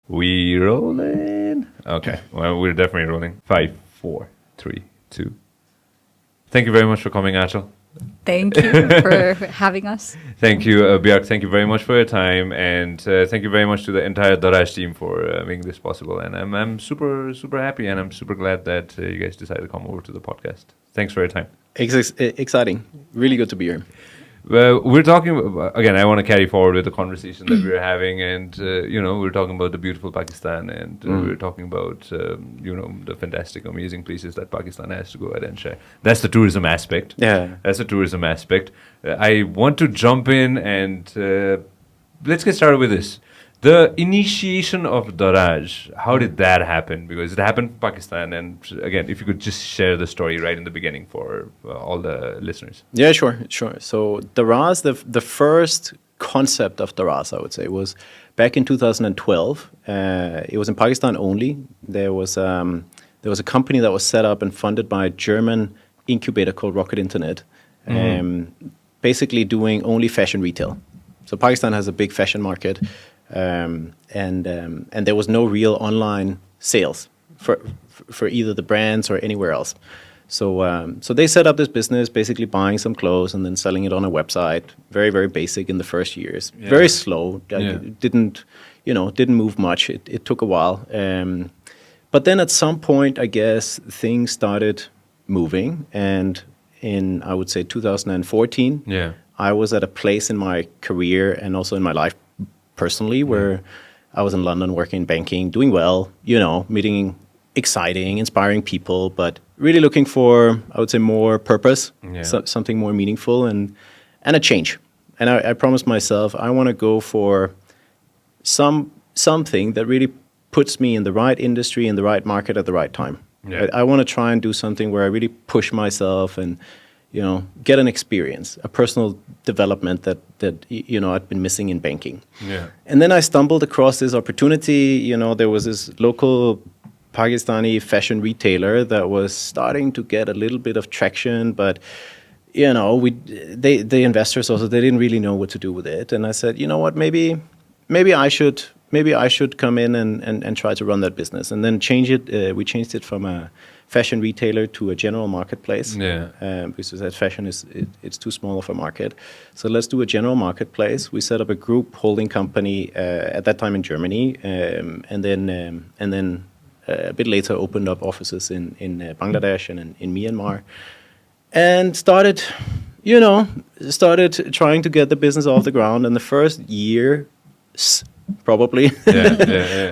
We rolling? Okay. Well, we're definitely rolling. 5, 4, 3, 2. Thank you very much for coming, Aanchal. Thank you for having us. Thank you, Bjarke. Thank you very much for your time, and thank you very much to the entire Daraz team for making this possible. And I'm super happy, and I'm super glad that you guys decided to come over to the podcast. Thanks for your time. Exciting. Really good to be here. Well, we're talking again. I want to carry forward with the conversation that we're having, and we're talking about the beautiful Pakistan, and we're talking about the fantastic, amazing places that Pakistan has to go ahead and share. That's the tourism aspect. Yeah, that's the tourism aspect. I want to jump in and let's get started with this. The initiation of Daraz, how did that happen? Because it happened in Pakistan, and again, if you could just share the story right in the beginning for all the listeners. Yeah, sure. So Daraz, the first concept of Daraz, I would say, was back in 2012. It was in Pakistan only. There was a company that was set up and funded by a German incubator called Rocket Internet, basically doing only fashion retail. So Pakistan has a big fashion market. And there was no real online sales for either the brands or anywhere else. So they set up this business, basically buying some clothes and then selling it on a website. Very, very basic in the first years. Yeah. Very slow. It didn't move much. It took a while. But then at some point, I guess things started moving. And in, I would say, 2014, I was at a place in my career and also in my life personally, where I was in London working in banking, doing well, meeting exciting, inspiring people, but really looking for, I would say, more purpose, something more meaningful and a change. And I promised myself, I want to go for something that really puts me in the right industry, in the right market at the right time. Yeah. I want to try and do something where I really push myself and get an experience, a personal development that I'd been missing in banking. Yeah. And then I stumbled across this opportunity. There was this local Pakistani fashion retailer that was starting to get a little bit of traction, but the investors also, they didn't really know what to do with it. And I said, you know what, maybe I should come in and try to run that business, and then change it. We changed it from a fashion retailer to a general marketplace. Because that fashion it's too small of a market. So let's do a general marketplace. We set up a group holding company at that time in Germany, and then a bit later opened up offices in Bangladesh and in Myanmar, and started trying to get the business off the ground. And the first year, probably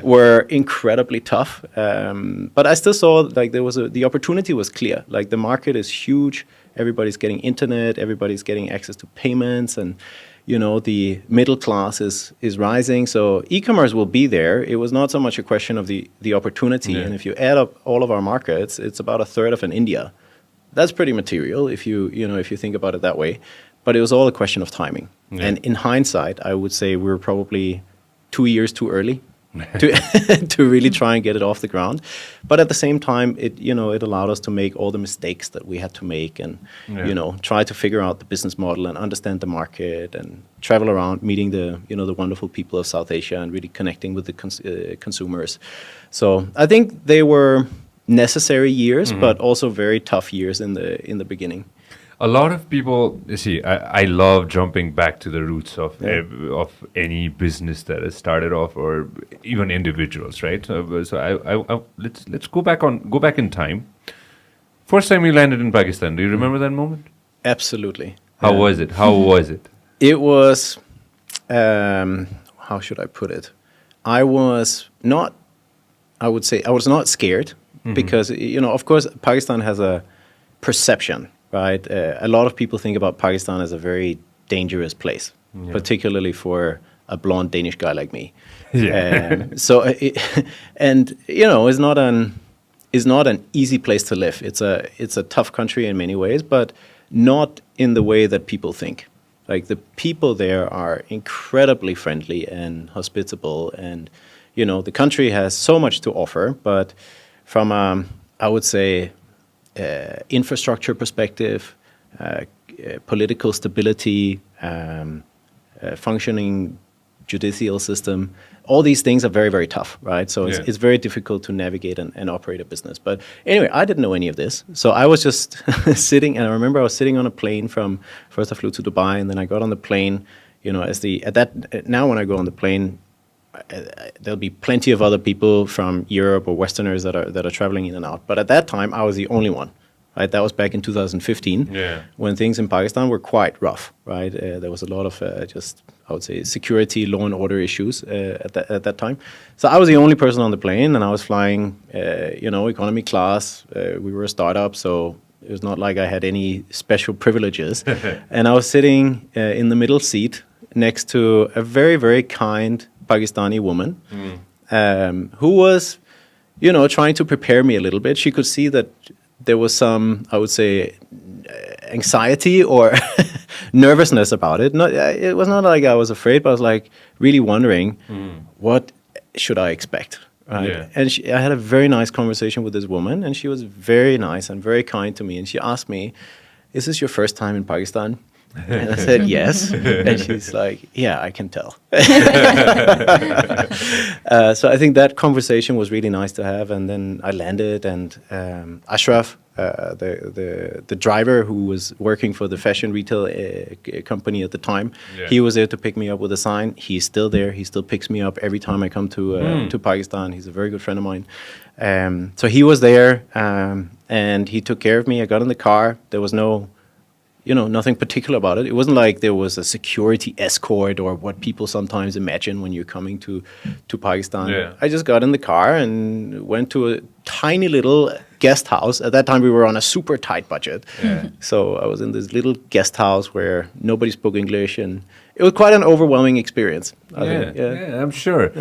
were incredibly tough, but I still saw the opportunity was clear. Like, the market is huge, everybody's getting internet, everybody's getting access to payments, and the middle class is rising, so e-commerce will be there. It was not so much a question of the opportunity. And if you add up all of our markets, it's about a third of an India. That's pretty material if you think about it that way, but it was all a question of timing. And in hindsight, I would say we were probably 2 years too early to really try and get it off the ground. But at the same time, it allowed us to make all the mistakes that we had to make, and try to figure out the business model and understand the market, and travel around meeting the wonderful people of South Asia and really connecting with the consumers. So I think they were necessary years, but also very tough years in the beginning. A lot of people, you see, I love jumping back to the roots of any business that has started off, or even individuals, right? So let's go back in time. First time you landed in Pakistan, do you remember that moment? Absolutely. How was it? It was, how should I put it? I was not scared, because of course Pakistan has a perception. Right, a lot of people think about Pakistan as a very dangerous place, particularly for a blonde Danish guy like me. It's not an easy place to live. It's a tough country in many ways, but not in the way that people think. Like, the people there are incredibly friendly and hospitable, and the country has so much to offer. But from I would say, infrastructure perspective, political stability, functioning judicial system. All these things are very, very tough, right? So Yeah. it's very difficult to navigate and operate a business. But anyway, I didn't know any of this. So I was just sitting, and I remember I was sitting on a plane first I flew to Dubai, and then I got on the plane, now when I go on the plane, there'll be plenty of other people from Europe or Westerners that are traveling in and out. But at that time, I was the only one. Right, that was back in 2015, when things in Pakistan were quite rough. Right, there was a lot of I would say security, law and order issues at that time. So I was the only person on the plane, and I was flying, economy class. We were a startup, so it was not like I had any special privileges. And I was sitting in the middle seat next to a very, very kind Pakistani woman who was, trying to prepare me a little bit. She could see that there was some, I would say, anxiety or nervousness about it. It was not like I was afraid, but I was like really wondering, what should I expect? Right? Yeah. And I had a very nice conversation with this woman, and she was very nice and very kind to me. And she asked me, "Is this your first time in Pakistan?" And I said, "Yes." And she's like, "Yeah, I can tell." So I think that conversation was really nice to have. And then I landed, and Ashraf, the driver who was working for the fashion retail company at the time, he was there to pick me up with a sign. He's still there. He still picks me up every time I come to Pakistan. He's a very good friend of mine. So he was there, and he took care of me. I got in the car. There was nothing particular about it. It wasn't like there was a security escort or what people sometimes imagine when you're coming to Pakistan. Yeah. I just got in the car and went to a tiny little guest house. At that time, we were on a super tight budget. Yeah. So I was in this little guest house where nobody spoke English, and it was quite an overwhelming experience, I think. Yeah, I'm sure.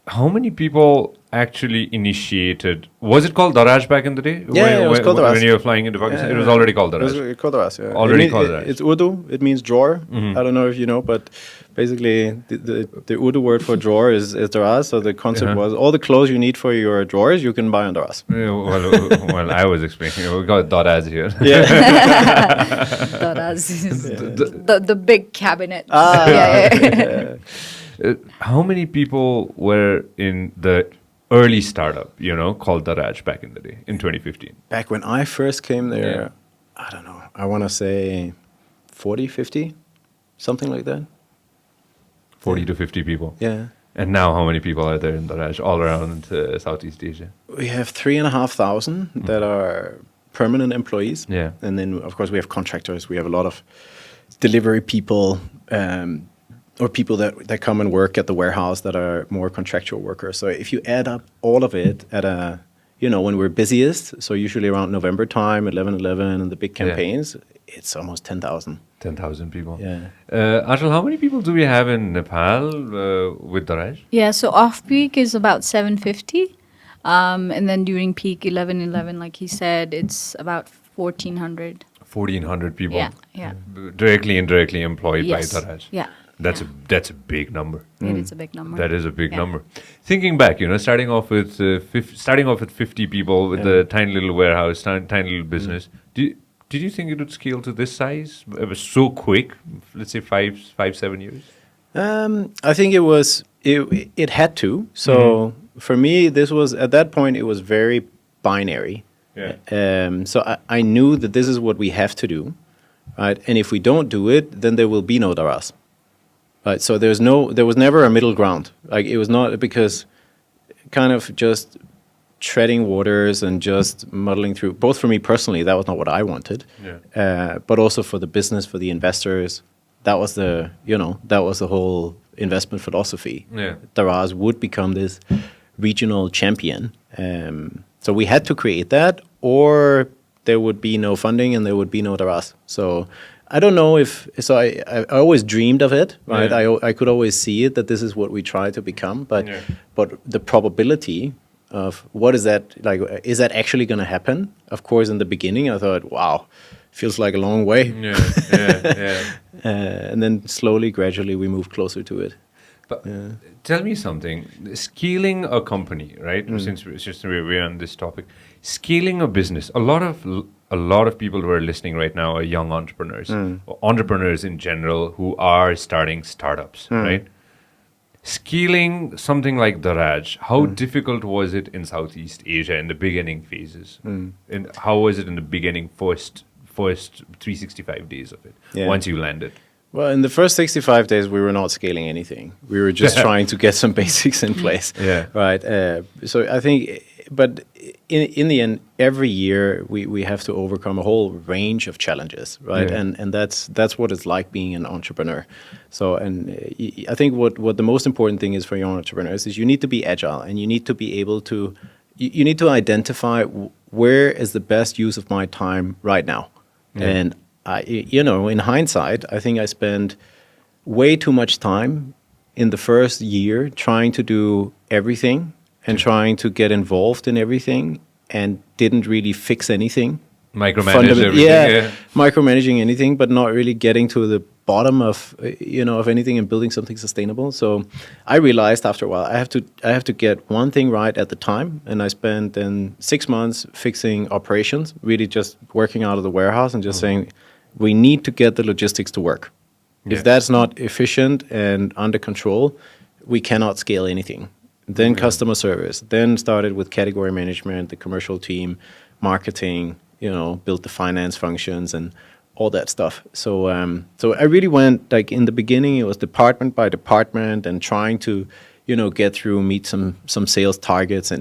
How many people actually initiated? Was it called Daraz back in the day? Yeah, it was called Daraz. When you were flying into Pakistan, it was already called Daraz. It was called Daraz, yeah. Already called Daraz. It's Urdu. It means drawer. I don't know if you know, but basically the Urdu word for drawer is Daraz. So the concept was all the clothes you need for your drawers, you can buy on Daraz. Well, I was explaining. We got Daraz here. Yeah. Daraz is the big cabinet. How many people were in the early startup, called Daraz back in the day, in 2015? Back when I first came there, I don't know, I want to say 40, 50, something like that. 40 to 50 people. Yeah. And now how many people are there in Daraz all around Southeast Asia? We have 3,500 that are permanent employees. Yeah. And then, of course, we have contractors. We have a lot of delivery people, or people that come and work at the warehouse that are more contractual workers. So if you add up all of it at when we're busiest, so usually around November time, 11/11 and the big campaigns, it's almost 10,000. 10,000 people. Yeah. Aanchal, how many people do we have in Nepal with Daraz? Yeah, so off peak is about 750. And then during peak 11/11, like he said, it's about 1,400. 1,400 people. Yeah. Directly, indirectly employed Yes. by Daraz. Yeah. That's a big number. It is a big number. That is a big number. Thinking back, starting off with 50 people with a tiny little warehouse, tiny little business. Did you think it would scale to this size? It was so quick. Let's say 7 years. I think it had to. So for me, this was at that point it was very binary. Yeah. So I knew that this is what we have to do, right? And if we don't do it, then there will be no Daraz. Right, so there was never a middle ground. Like it was not, because kind of just treading waters and just muddling through. Both for me personally, that was not what I wanted. Yeah. But also for the business, for the investors, that was the whole investment philosophy. Yeah. Daraz would become this regional champion. So we had to create that, or there would be no funding and there would be no Daraz. So I don't know I always dreamed of it, right? Yeah. I could always see it, that this is what we try to become, but the probability of what is that, like, is that actually going to happen? Of course, in the beginning, I thought, wow, feels like a long way. Yeah. And then slowly, gradually, we moved closer to it. But tell me something. Scaling a company, right? Since we're on this topic, scaling a business. A lot of people who are listening right now are young entrepreneurs, or entrepreneurs in general who are starting startups, right? Scaling something like Daraz, how difficult was it in Southeast Asia in the beginning phases? And how was it in the beginning first 365 days of it, Yeah. once you landed? Well, in the first 65 days, we were not scaling anything. We were just trying to get some basics in place. Yeah. Right. So I think, but in the end, every year we have to overcome a whole range of challenges, right? Yeah. And that's what it's like being an entrepreneur. So, I think what the most important thing is for young entrepreneurs is you need to be agile, and you need to be able to, you need to identify where is the best use of my time right now. Yeah. And in hindsight, I think I spent way too much time in the first year trying to do everything and trying to get involved in everything, and didn't really fix anything. Micromanage everything. Yeah, micromanaging anything, but not really getting to the bottom of of anything and building something sustainable. So I realized after a while I have to get one thing right at the time, and I spent then 6 months fixing operations, really just working out of the warehouse and just saying, we need to get the logistics to work. Yeah. If that's not efficient and under control, we cannot scale anything. Then customer service, then started with category management, the commercial team, marketing, built the finance functions and all that stuff. So I really went, like, in the beginning, it was department by department and trying to, get through, meet some sales targets.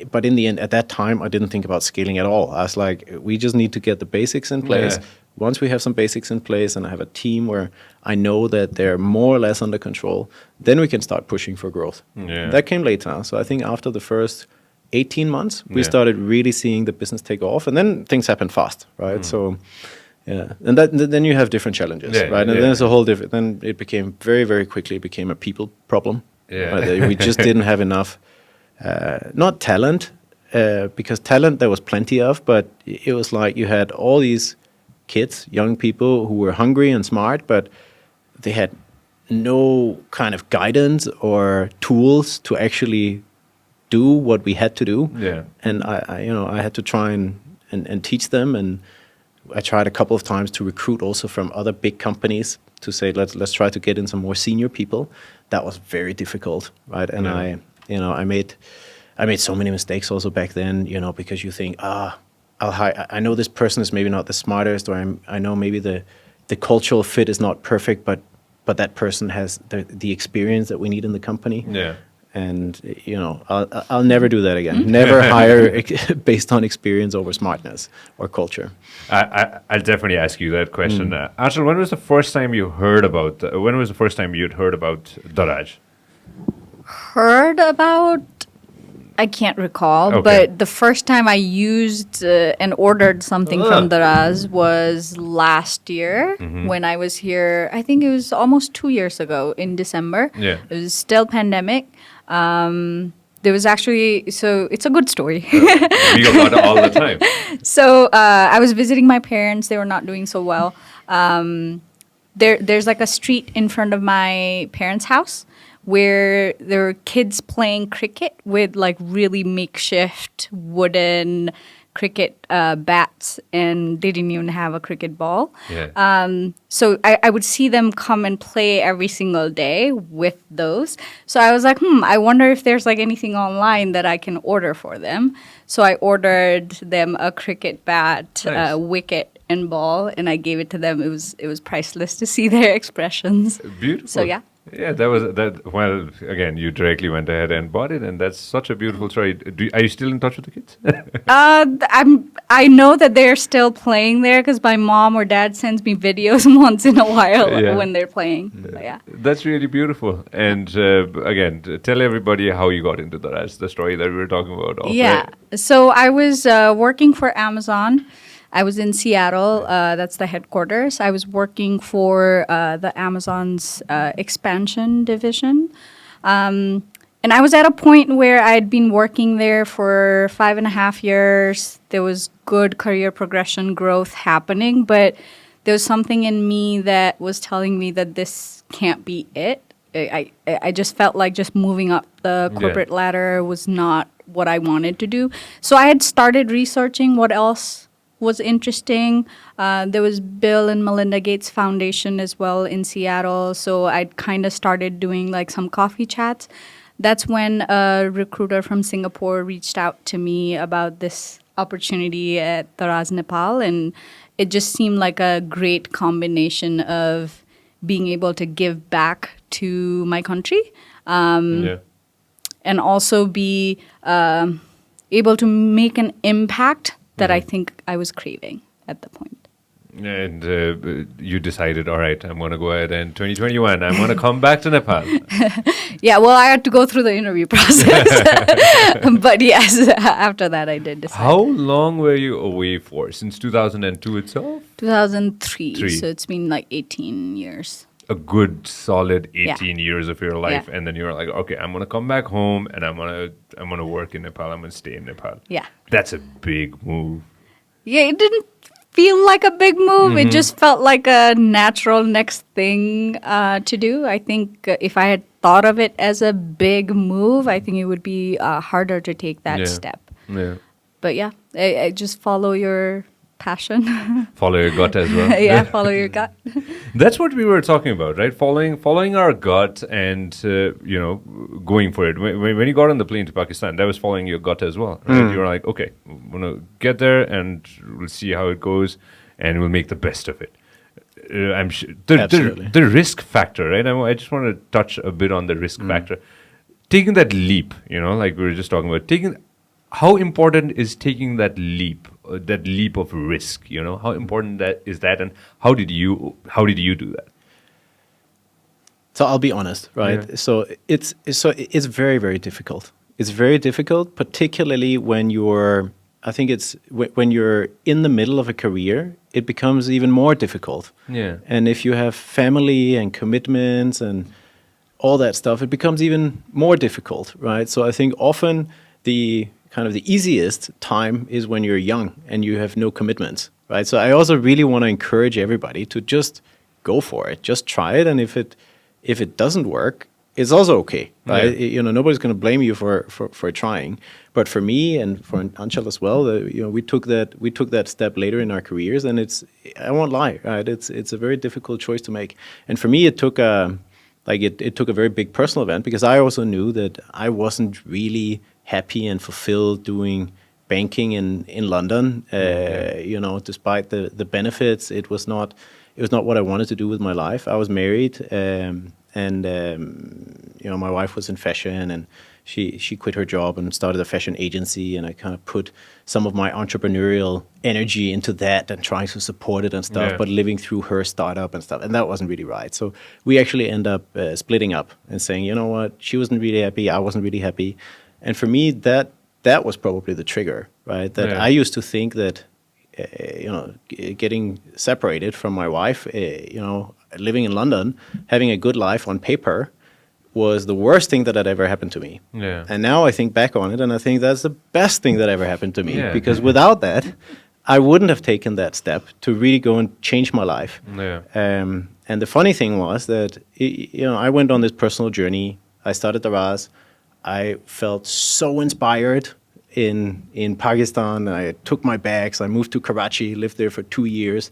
But in the end, at that time, I didn't think about scaling at all. I was like, we just need to get the basics in place. Yeah. Once we have some basics in place and I have a team where I know that they're more or less under control, then we can start pushing for growth. Yeah. That came later. So I think after the first 18 months, we Yeah. started really seeing the business take off, and then things happen fast, right? So, yeah, and then you have different challenges, Yeah, right? And yeah. then it's a whole different. Then it became very quickly became a people problem. Yeah. Right? We just didn't have enough, not talent, because talent there was plenty of, but it was like you had all these kids, young people who were hungry and smart, but they had no kind of guidance or tools to actually do what we had to do. Yeah. And I had to try and teach them, and I tried a couple of times to recruit also from other big companies to say let's try to get in some more senior people. That was very difficult, right? And Yeah. I made so many mistakes also back then, because you think, I know this person is maybe not the smartest, or I know maybe the cultural fit is not perfect, but that person has the experience that we need in the company. Yeah. And I'll never do that again. Never hire based on experience over smartness or culture. I'll definitely ask you that question. Aanchal, when was the first time you heard about? When was the first time you'd heard about Daraz? Heard about? I can't recall, Okay. but the first time I used and ordered something from Daraz was last year when I was here. I think it was almost 2 years ago in December. Yeah. It was still pandemic. There was actually, so it's a good story. We go about it all the time. So I was visiting my parents. They were not doing so well. There's like a street in front of my parents' house where there were kids playing cricket with like really makeshift wooden cricket bats, and they didn't even have a cricket ball. Yeah. So I would see them come and play every single day with those. So I was like, I wonder if there's like anything online that I can order for them. So I ordered them a cricket bat, Nice. wicket, and ball, and I gave it to them. It was priceless to see their expressions. Beautiful. So yeah. Yeah, that was that. Well, again, you directly went ahead and bought it, and that's such a beautiful story. Are you still in touch with the kids? I know that they're still playing there because my mom or dad sends me videos once in a while Yeah. when they're playing. But yeah. That's really beautiful. And again, tell everybody how you got into that. That's the story that we were talking about. Yeah. So I was working for Amazon. I was in Seattle. That's the headquarters. I was working for the Amazon's expansion division. And I was at a point where I had been working there for 5.5 years. There was good career progression growth happening, but there was something in me that was telling me that this can't be it. I just felt like just moving up the corporate ladder was not what I wanted to do. So I had started researching what else was interesting. There was Bill and Melinda Gates Foundation as well in Seattle. So I kind of started doing like some coffee chats. That's when a recruiter from Singapore reached out to me about this opportunity at Daraz, Nepal. And it just seemed like a great combination of being able to give back to my country and also be able to make an impact that I think I was craving at the point. And you decided, all right, I'm going to go ahead and 2021, I'm going to come back to Nepal. Yeah, well, I had to go through the interview process. But yes, after that, I did decide. How long were you away for? Since 2002 itself? 2003. So it's been like 18 years. A good solid 18 years of your life, and then you're like, okay, I'm gonna come back home and I'm gonna work in Nepal. I'm gonna stay in Nepal. Yeah, that's a big move. Yeah, it didn't feel like a big move. It just felt like a natural next thing to do. I think if I had thought of it as a big move, I think it would be harder to take that step. Yeah. But yeah, I just follow your passion. Follow your gut as well. Yeah, follow your gut. That's what we were talking about, right? Following our gut and going for it. When you got on the plane to Pakistan, that was following your gut as well, right? You were like, okay, I'm gonna get there and we'll see how it goes, and we'll make the best of it. I'm sure the risk factor, right? I just want to touch a bit on the risk factor. Taking that leap, like we were just talking about, how important is taking that leap of risk? How important that is, and how did you do that? So I'll be honest, right? Yeah. So it's very, very difficult. It's very difficult, particularly when you're in the middle of a career. It becomes even more difficult. Yeah. And if you have family and commitments and all that stuff, it becomes even more difficult, right? So I think often the easiest time is when you're young and you have no commitments, right? So I also really want to encourage everybody to just go for it, just try it, and if it doesn't work, it's also okay, right? Yeah. Nobody's going to blame you for trying. But for me and for Aanchal as well, we took that step later in our careers, and I won't lie, right? It's a very difficult choice to make, and for me it took a very big personal event, because I also knew that I wasn't really happy and fulfilled doing banking in London. Despite the benefits, it was not what I wanted to do with my life. I was married, and my wife was in fashion, and she quit her job and started a fashion agency, and I kind of put some of my entrepreneurial energy into that and trying to support it and stuff, but living through her startup and stuff, and that wasn't really right. So we actually end up splitting up and saying, you know what, she wasn't really happy, I wasn't really happy. And for me, that was probably the trigger, right? That I used to think that, getting separated from my wife, living in London, having a good life on paper, was the worst thing that had ever happened to me. Yeah. And now I think back on it, and I think that's the best thing that ever happened to me. Yeah. Because without that, I wouldn't have taken that step to really go and change my life. Yeah. And the funny thing was that, I went on this personal journey. I started Daraz. I felt so inspired in Pakistan. I took my bags. I moved to Karachi, lived there for 2 years,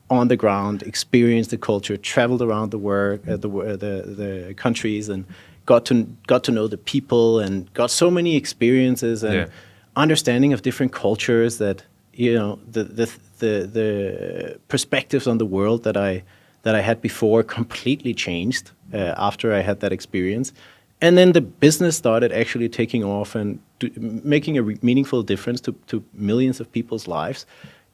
on the ground, experienced the culture, traveled around the world, the countries, and got to know the people, and got so many experiences and understanding of different cultures that the perspectives on the world that I had before completely changed after I had that experience. And then the business started actually taking off and making a meaningful difference to millions of people's lives.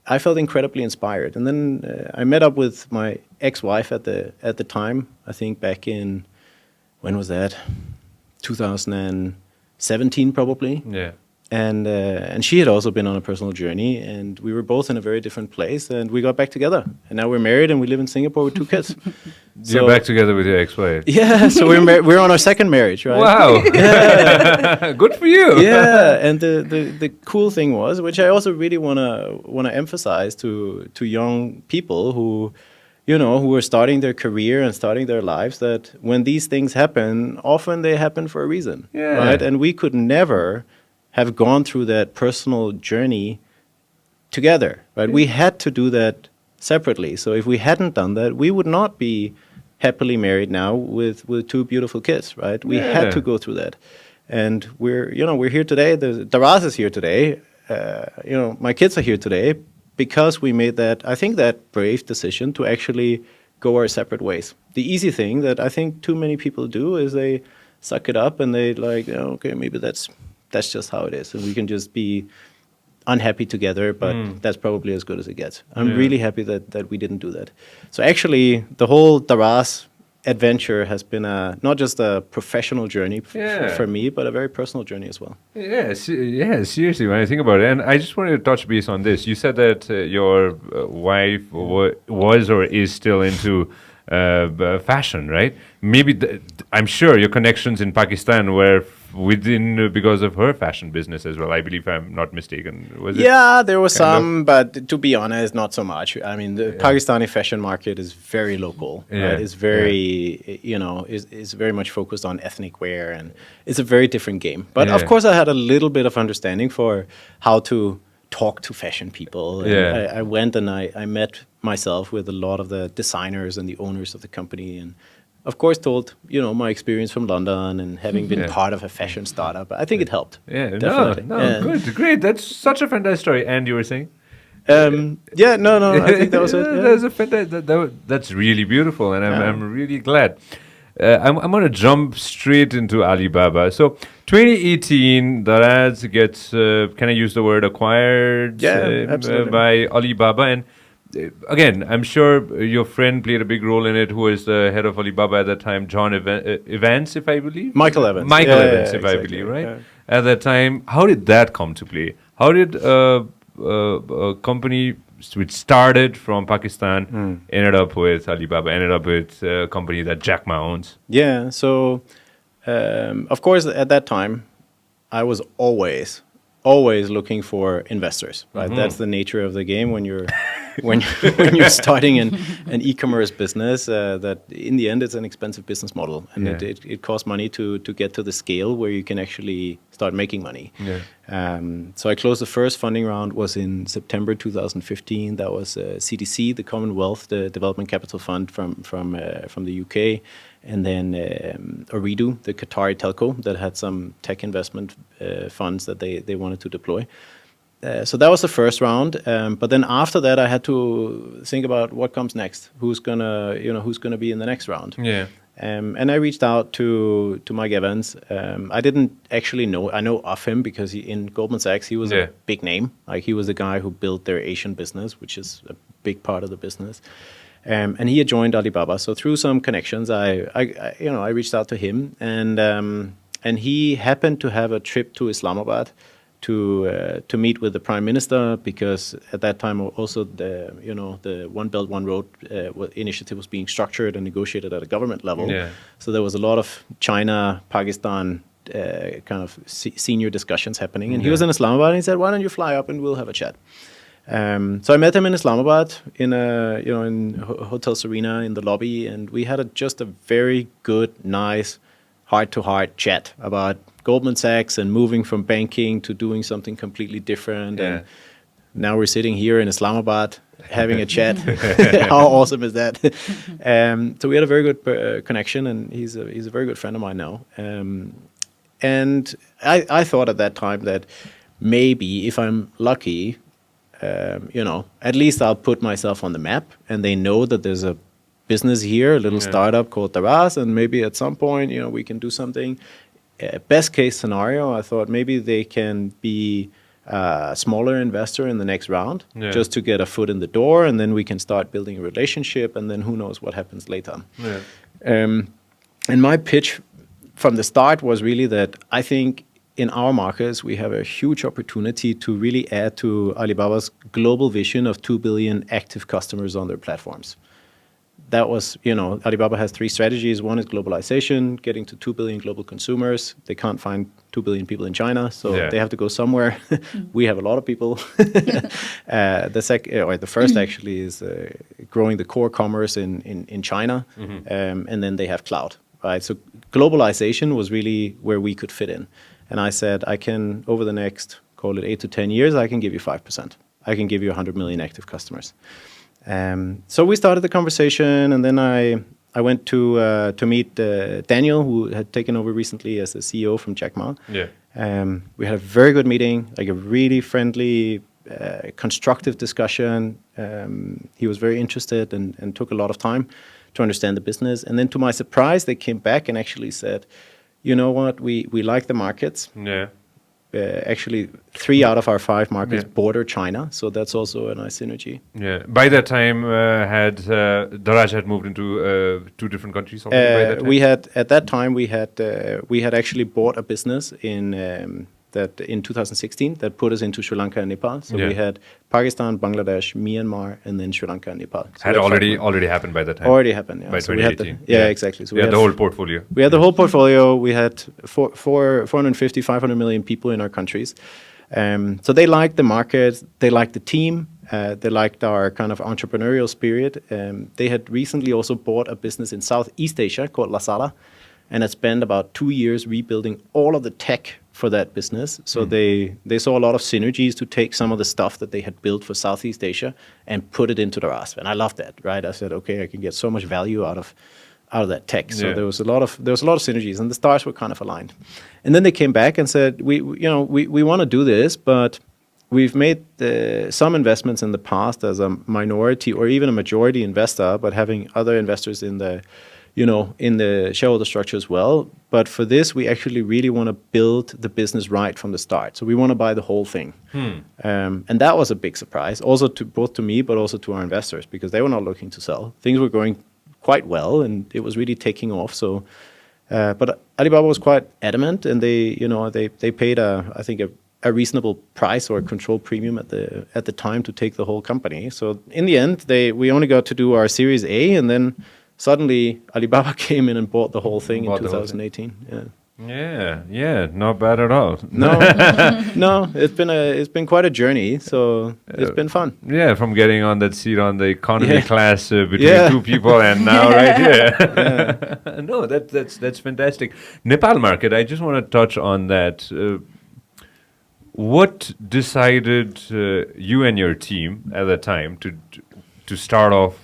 I felt incredibly inspired. And then I met up with my ex-wife at the time, I think back in, when was that? 2017 probably. Yeah. And she had also been on a personal journey, and we were both in a very different place, and we got back together. And now we're married, and we live in Singapore with 2 kids. You're back together with your ex-wife? Yeah, so we're on our second marriage, right? Wow. Yeah. Good for you. Yeah, and the cool thing was, which I also really wanna emphasize to young people who are starting their career and starting their lives, that when these things happen, often they happen for a reason, right? And we could never have gone through that personal journey together, right? We had to do that separately. So if we hadn't done that, we would not be happily married now with two beautiful kids, right? We had to go through that. And we're here today. Daraz is here today. My kids are here today because we made that brave decision to actually go our separate ways. The easy thing that I think too many people do is they suck it up and they like, okay, maybe that's just how it is, and we can just be unhappy together, but that's probably as good as it gets. I'm really happy that we didn't do that. So actually, the whole Daraz adventure has been not just a professional journey for me, but a very personal journey as well. Yeah, seriously, when I think about it, and I just wanted to touch base on this. You said that your wife was or is still into fashion, right? Maybe I'm sure your connections in Pakistan were within because of her fashion business as well. I believe I'm not mistaken. Was it? Yeah, there was some, but to be honest, not so much. I mean, the Pakistani fashion market is very local. Right? It's very, is very much focused on ethnic wear, and it's a very different game. But of course, I had a little bit of understanding for how to talk to fashion people. And I went and I met myself with a lot of the designers and the owners of the company, and of course told my experience from London and having been part of a fashion startup. I think it helped. Good, great. That's such a fantastic story. And you were saying? I think that was it. That's really beautiful, and I'm really glad. I'm going to jump straight into Alibaba. So 2018, Daraz gets, can I use the word acquired by Alibaba? And again, I'm sure your friend played a big role in it, who was the head of Alibaba at that time, John Evans, if I believe? Michael Evans. Evans, exactly. I believe, right? Yeah. At that time, how did that come to play? How did a company which started from Pakistan ended up with Alibaba, ended up with a company that Jack Ma owns? Yeah, so of course at that time, I was always looking for investors, right? That's the nature of the game when you're when you're starting an e-commerce business. That in the end, it's an expensive business model, and it costs money to get to the scale where you can actually start making money. So I closed the first funding round was in September 2015. That was CDC, the Commonwealth, the Development Capital Fund from the UK. And then Ooredoo, the Qatari telco that had some tech investment funds that they wanted to deploy. So that was the first round. But then after that, I had to think about what comes next. Who's gonna be in the next round? Yeah. And I reached out to Mike Evans. I didn't actually know. I know of him because in Goldman Sachs he was a big name. Like he was the guy who built their Asian business, which is a big part of the business. And he had joined Alibaba. So through some connections, I reached out to him, and he happened to have a trip to Islamabad to meet with the Prime Minister, because at that time also the One Belt One Road initiative was being structured and negotiated at a government level. Yeah. So there was a lot of China, Pakistan kind of senior discussions happening, and he was in Islamabad, and he said, "Why don't you fly up and we'll have a chat?" So I met him in Islamabad in Hotel Serena in the lobby, and we had just a very good, nice, heart-to-heart chat about Goldman Sachs and moving from banking to doing something completely different. Yeah. And now we're sitting here in Islamabad having a chat. How awesome is that? So we had a very good connection, and he's a very good friend of mine now. And I thought at that time that maybe if I'm lucky, at least I'll put myself on the map, and they know that there's a business here, a little startup called Daraz, and maybe at some point, we can do something. Best case scenario, I thought maybe they can be a smaller investor in the next round, just to get a foot in the door, and then we can start building a relationship, and then who knows what happens later. Yeah. And my pitch from the start was really that I think in our markets, we have a huge opportunity to really add to Alibaba's global vision of 2 billion active customers on their platforms. That was, Alibaba has 3 strategies. One is globalization, getting to 2 billion global consumers. They can't find 2 billion people in China, so they have to go somewhere. We have a lot of people. The first actually is growing the core commerce in China, and then they have cloud, right? So globalization was really where we could fit in. And I said, I can, over the next, call it 8 to 10 years, I can give you 5%. I can give you 100 million active customers. So we started the conversation, and then I went to meet Daniel, who had taken over recently as the CEO from Jack Ma. Yeah. We had a very good meeting, like a really friendly, constructive discussion. He was very interested and took a lot of time to understand the business. And then to my surprise, they came back and actually said, you know what, we like the markets. Yeah. Actually, 3 out of our 5 markets border China, so that's also a nice synergy. Yeah. By that time, Daraz had moved into 2 different countries already. By that time? We had at that time we had actually bought a business in 2016 that put us into Sri Lanka and Nepal. So we had Pakistan, Bangladesh, Myanmar, and then Sri Lanka and Nepal. So had already happened by that time. Already happened. Yeah. By so 2018. Exactly. So we had the whole portfolio. We had the whole portfolio. We had 450, 500 million people in our countries. So they liked the market. They liked the team. They liked our kind of entrepreneurial spirit. They had recently also bought a business in Southeast Asia called Lazada, and had spent about 2 years rebuilding all of the tech for that business. So they saw a lot of synergies to take some of the stuff that they had built for Southeast Asia and put it into Daraz. And I loved that, right? I said, okay, I can get so much value out of that tech. So there was a lot of synergies, and the stars were kind of aligned. And then they came back and said, we want to do this, but we've made some investments in the past as a minority or even a majority investor, but having other investors in the shareholder structure as well. But for this, we actually really want to build the business right from the start. So we want to buy the whole thing. And that was a big surprise, also both to me, but also to our investors, because they were not looking to sell. Things were going quite well, and it was really taking off. So, but Alibaba was quite adamant, and they paid I think a reasonable price or a control premium at the time to take the whole company. So in the end, we only got to do our Series A, and then suddenly Alibaba came in and bought the whole thing in 2018. Yeah, not bad at all. No, it's been quite a journey. So it's been fun. Yeah, from getting on that seat on the economy class between 2 people and now right here. No, that's fantastic. Nepal market. I just want to touch on that. What decided you and your team at the time to start off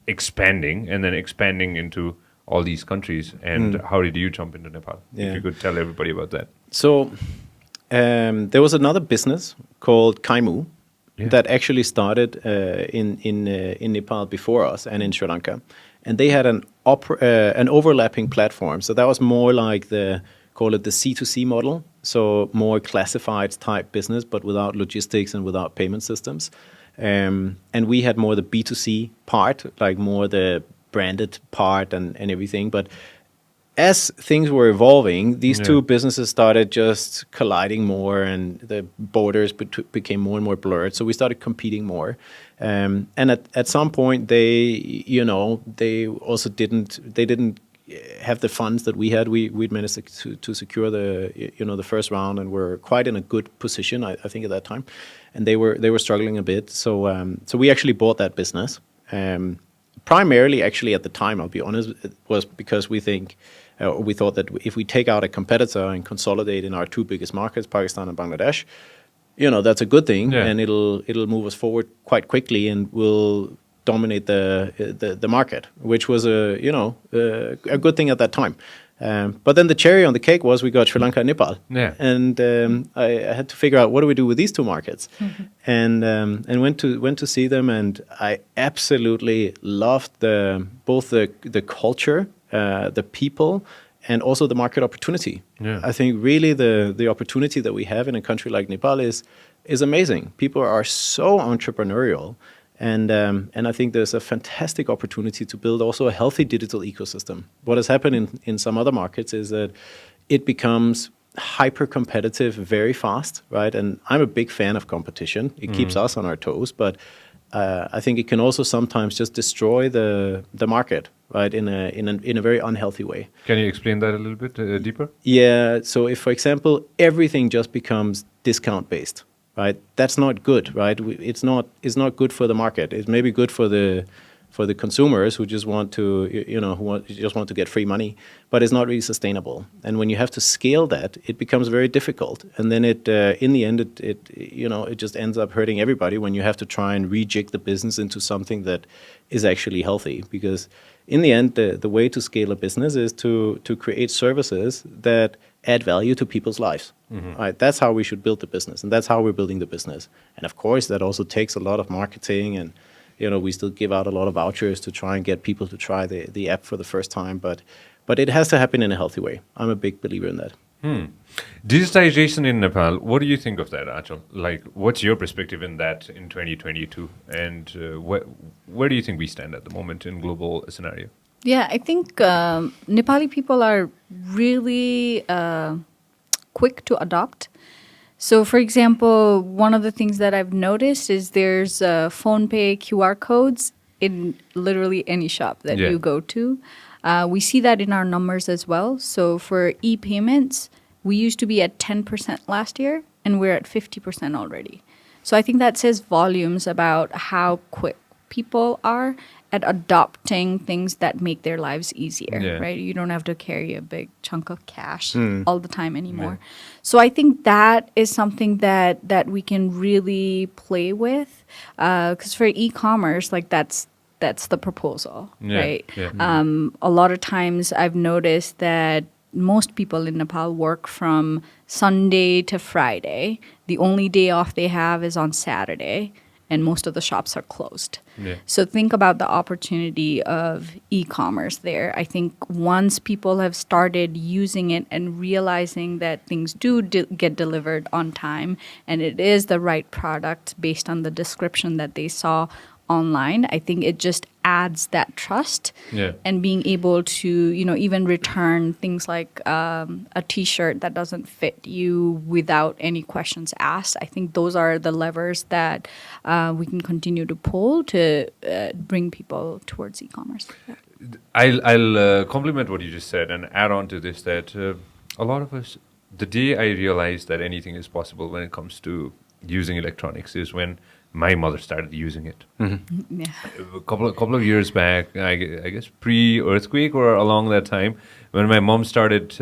expanding and then expanding into all these countries, and how did you jump into Nepal? If you could tell everybody about that. So there was another business called Kaimu that actually started in Nepal before us and in Sri Lanka, and they had an overlapping platform. So that was more like call it the C2C model, so more classified type business, but without logistics and without payment systems. And we had more the B2C part, like more the branded part and everything. But as things were evolving, these 2 businesses started just colliding more, and the borders became more and more blurred. So we started competing more. And at some point, they also didn't have the funds that we had. We'd managed to secure the first round, and were quite in a good position, I think, at that time. And they were struggling a bit. So we actually bought that business. Primarily, actually, at the time, I'll be honest, it was because we thought that if we take out a competitor and consolidate in our 2 biggest markets, Pakistan and Bangladesh, that's a good thing, and it'll move us forward quite quickly, and will dominate the market, which was a good thing at that time. But then the cherry on the cake was we got Sri Lanka and Nepal, and I had to figure out what do we do with these 2 markets, and went to see them, and I absolutely loved both the culture, the people, and also the market opportunity. I think really the opportunity that we have in a country like Nepal is amazing. People are so entrepreneurial. And I think there's a fantastic opportunity to build also a healthy digital ecosystem. What has happened in some other markets is that it becomes hyper competitive very fast, right? And I'm a big fan of competition. It keeps us on our toes, but I think it can also sometimes just destroy the market, right? In a very unhealthy way. Can you explain that a little bit deeper? Yeah. So if, for example, everything just becomes discount based, right? That's not good, right? It's not good for the market. It may be good for for the consumers who just want to, just want to get free money, but it's not really sustainable. And when you have to scale that, it becomes very difficult. And then it, in the end, it just ends up hurting everybody when you have to try and rejig the business into something that is actually healthy. Because in the end, the way to scale a business is to create services that add value to people's lives. Right? That's how we should build the business, and that's how we're building the business. And of course, that also takes a lot of marketing, and we still give out a lot of vouchers to try and get people to try the app for the first time. But it has to happen in a healthy way. I'm a big believer in that. Digitization in Nepal, what do you think of that, Aanchal? Like, what's your perspective in that in 2022? And where do you think we stand at the moment in global scenario? Yeah, I think Nepali people are really quick to adopt. So, for example, one of the things that I've noticed is there's PhonePe QR codes in literally any shop that you go to. We see that in our numbers as well. So for e-payments, we used to be at 10% last year, and we're at 50% already. So I think that says volumes about how quick people are at adopting things that make their lives easier, right? You don't have to carry a big chunk of cash all the time anymore. So I think that is something that we can really play with, because for e-commerce, like that's the proposal, right? A lot of times I've noticed that most people in Nepal work from Sunday to Friday. The only day off they have is on Saturday, and most of the shops are closed. So think about the opportunity of e-commerce there. I think once people have started using it and realizing that things do get delivered on time and it is the right product based on the description that they saw online, I think it just adds that trust and being able to, even return things like a t-shirt that doesn't fit you without any questions asked. I think those are the levers that we can continue to pull to bring people towards e-commerce. I'll compliment what you just said and add on to this that a lot of us, the day I realized that anything is possible when it comes to using electronics is when my mother started using it. A couple of years back, I guess pre-earthquake or along that time, when my mom started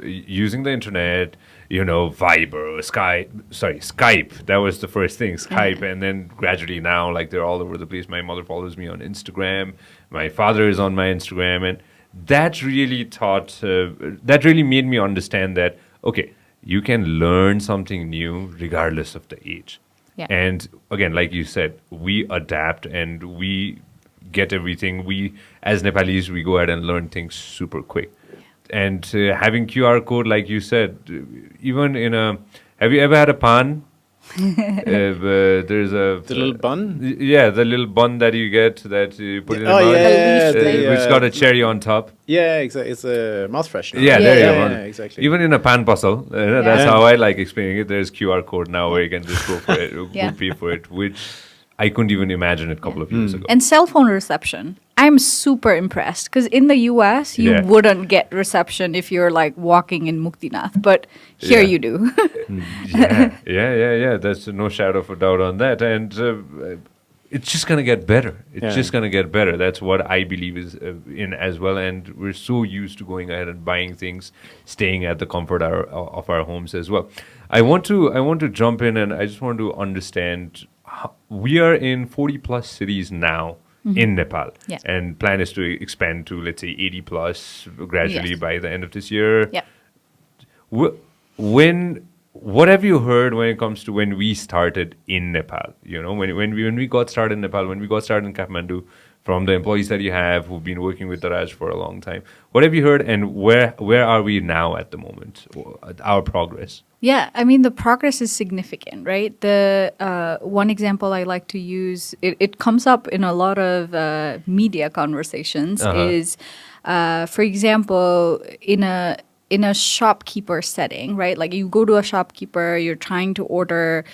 using the internet, Viber, Skype. That was the first thing, Skype, and then gradually now, like they're all over the place. My mother follows me on Instagram. My father is on my Instagram, and that really made me understand that okay, you can learn something new regardless of the age. And again, like you said, we adapt and we get everything. We, as Nepalis, we go ahead and learn things super quick. And having QR code, like you said, even have you ever had a pan? There's the little bun? Yeah, the little bun that you get that you put in the mouth. Which got a cherry on top. Yeah, exactly. It's a mouth freshener. Yeah, there you go. Yeah, exactly. Even in a pan puzzle, that's how I like explaining it. There's QR code now where you can just go for it, go pay for it, which I couldn't even imagine a couple of years ago. And cell phone reception. I'm super impressed because in the US, you wouldn't get reception if you're like walking in Muktinath, but here you do. Yeah. There's no shadow of a doubt on that. And it's just going to get better. It's just going to get better. That's what I believe is in as well. And we're so used to going ahead and buying things, staying at the comfort of our homes as well. I want to jump in and I just want to understand we are in 40 plus cities now in Nepal. And plan is to expand to, let's say, 80 plus gradually by the end of this year. What have you heard when it comes to when we started in Nepal? When we got started in Nepal, when we got started in Kathmandu, from the employees that you have who've been working with Daraz for a long time, what have you heard, and where are we now at the moment? Our progress. Yeah, I mean, the progress is significant, right? The one example I like to use, it comes up in a lot of media conversations, is, for example, in a shopkeeper setting, right? Like you go to a shopkeeper, you're trying to order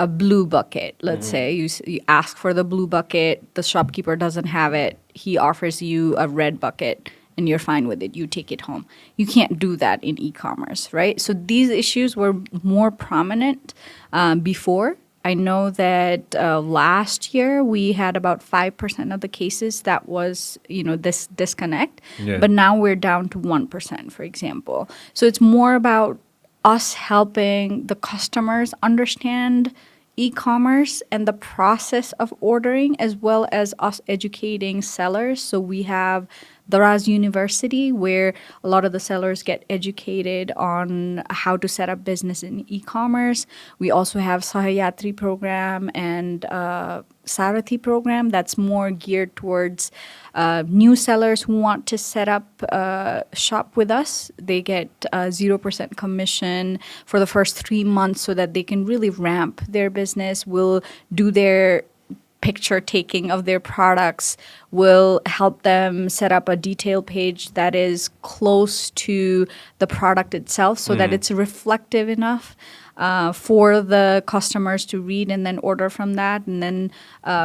a blue bucket, let's say. You ask for the blue bucket, the shopkeeper doesn't have it, he offers you a red bucket, and you're fine with it, you take it home. You can't do that in e-commerce, right? So these issues were more prominent before I know that last year we had about 5% of the cases that was, this disconnect. Yeah. But now we're down to 1%, for example. So it's more about us helping the customers understand e-commerce and the process of ordering, as well as us educating sellers. So we have Daraz University, where a lot of the sellers get educated on how to set up business in e-commerce. We also have Sahayatri program and Sarathi program that's more geared towards new sellers who want to set up shop with us. They get 0% commission for the first 3 months so that they can really ramp their business. We'll do their picture taking of their products, will help them set up a detail page that is close to the product itself so that it's reflective enough for the customers to read and then order from that. And then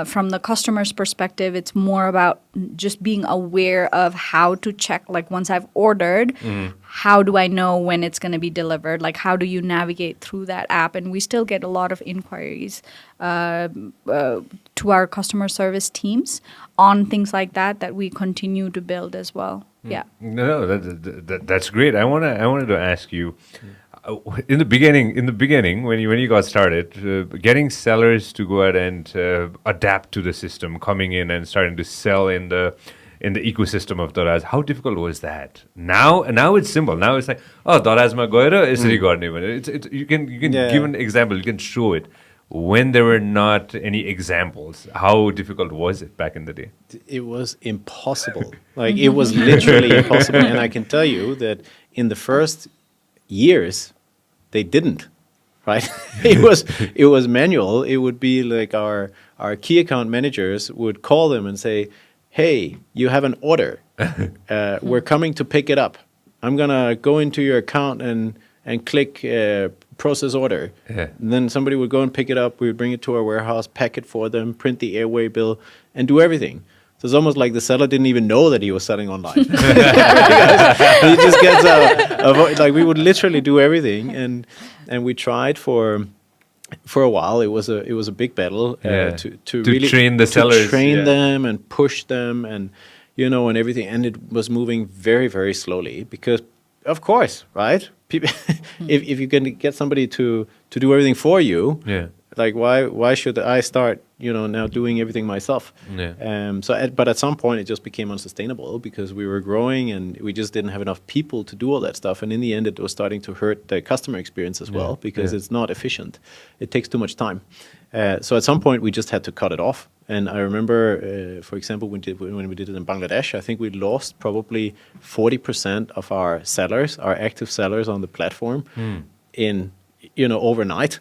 from the customer's perspective, it's more about just being aware of how to check, like once I've ordered, how do I know when it's going to be delivered? Like how do you navigate through that app? And we still get a lot of inquiries to our customer service teams on things like that we continue to build as well. Yeah. No, that's great. I wanted to ask you, in the beginning, when you got started, getting sellers to go ahead and adapt to the system, coming in and starting to sell in the ecosystem of Daraz, how difficult was that? Now it's simple. Now it's like, oh, Daraz ma goera यसरी गर्ने भने. You can give an example. You can show it. When there were not any examples, how difficult was it back in the day? It was impossible. Like it was literally impossible. And I can tell you that in the first years, they didn't. Right? It was manual. It would be like our key account managers would call them and say, "Hey, you have an order. We're coming to pick it up. I'm gonna go into your account and click process order." Yeah. And then somebody would go and pick it up. We would bring it to our warehouse, pack it for them, print the airway bill, and do everything. So it's almost like the seller didn't even know that he was selling online. Because he just gets like we would literally do everything, and we tried for a while. It was a big battle to really train the sellers, train them and push them, and and everything. And it was moving very, very slowly because, of course, right? People, if you can get somebody to do everything for you, like why should I start now doing everything myself? But at some point it just became unsustainable because we were growing and we just didn't have enough people to do all that stuff. And in the end, it was starting to hurt the customer experience as well because it's not efficient. It takes too much time. So at some point we just had to cut it off. And I remember, for example, when we did it in Bangladesh, I think we lost probably 40% of our sellers, our active sellers on the platform in overnight.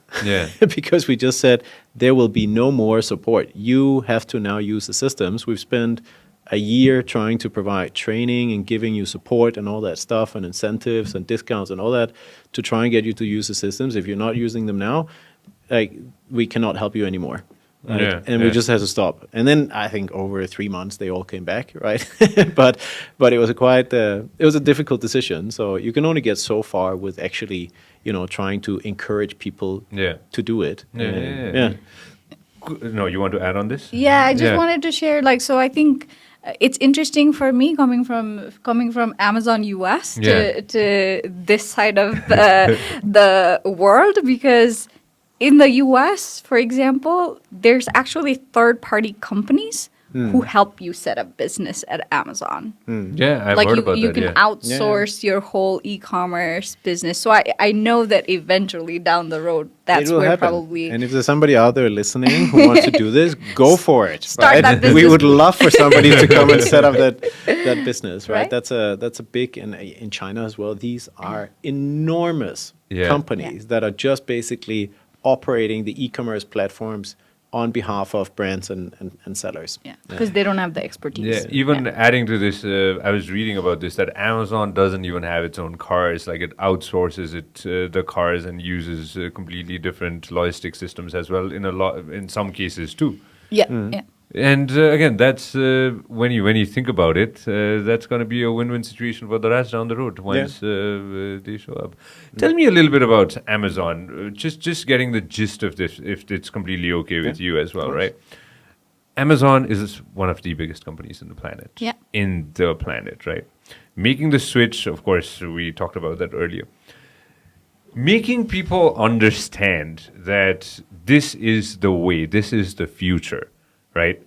Because we just said, there will be no more support. You have to now use the systems. We've spent a year trying to provide training and giving you support and all that stuff and incentives and discounts and all that to try and get you to use the systems. If you're not using them now, like we cannot help you anymore. Right? We just had to stop. And then I think over 3 months they all came back, right? but it was it was a difficult decision. So you can only get so far with actually trying to encourage people to do it. No, you want to add on this? Yeah, I just wanted to share. So I think it's interesting for me coming from Amazon US to this side of the world, because in the US, for example, there's actually third-party companies who help you set up business at Amazon. Yeah, I've heard about that. You can outsource your whole e-commerce business. So I know that eventually down the road, that's where happen. Probably... And if there's somebody out there listening who wants to do this, go for it. Start that business. We would love for somebody to come and set up that business, right? That's a big, and in China as well, these are enormous companies that are just basically operating the e-commerce platforms on behalf of brands and sellers. Yeah, because they don't have the expertise. Even adding to this, I was reading about this, that Amazon doesn't even have its own cars. Like it outsources the cars and uses completely different logistic systems as well in some cases too. Yeah. And again, that's when you think about it, that's going to be a win-win situation for the rest down the road once they show up. Tell me a little bit about Amazon. Just getting the gist of this, if it's completely okay with you as well, right? Amazon is one of the biggest companies in the planet. Yeah. In the planet, right? Making the switch, of course, we talked about that earlier. Making people understand that this is the way, this is the future, right?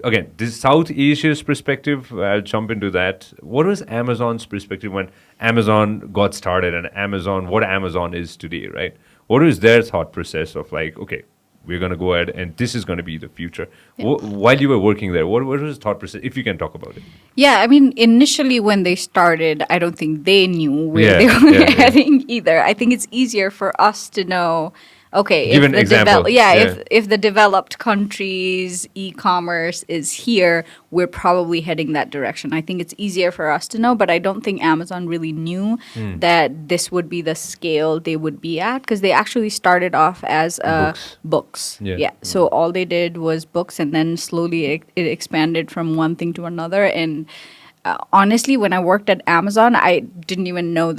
Again, this is South Asia's perspective. I'll jump into that. What was Amazon's perspective when Amazon got started and what Amazon is today, right? What was their thought process of like, okay, we're going to go ahead and this is going to be the future. Yeah. While you were working there, what was the thought process, if you can talk about it? Yeah, I mean, initially when they started, I don't think they knew where they were heading either. I think it's easier for us to know, okay, give an example. If the developed countries e-commerce is here, we're probably heading that direction. I think it's easier for us to know, but I don't think Amazon really knew that this would be the scale they would be at, because they actually started off as books. Yeah. So all they did was books, and then slowly it expanded from one thing to another. And honestly, when I worked at Amazon, I didn't even know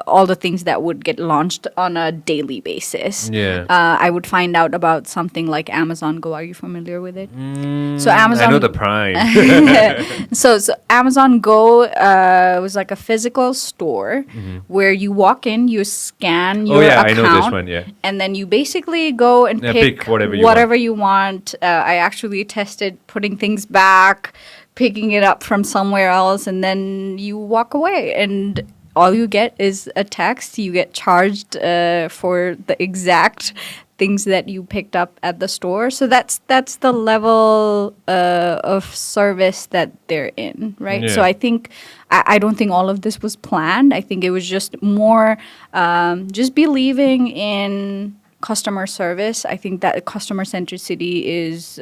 all the things that would get launched on a daily basis. Yeah. I would find out about something like Amazon Go. Are you familiar with it? So Amazon, I know the Prime. so Amazon Go was like a physical store where you walk in, you scan your account, I know this one. Yeah. and then you basically go and pick whatever you want. I actually tested putting things back, picking it up from somewhere else, and then you walk away, and all you get is a text. You get charged for the exact things that you picked up at the store. So that's the level of service that they're in, right? Yeah. So I think I don't think all of this was planned. I think it was just more just believing in customer service. I think that customer centricity is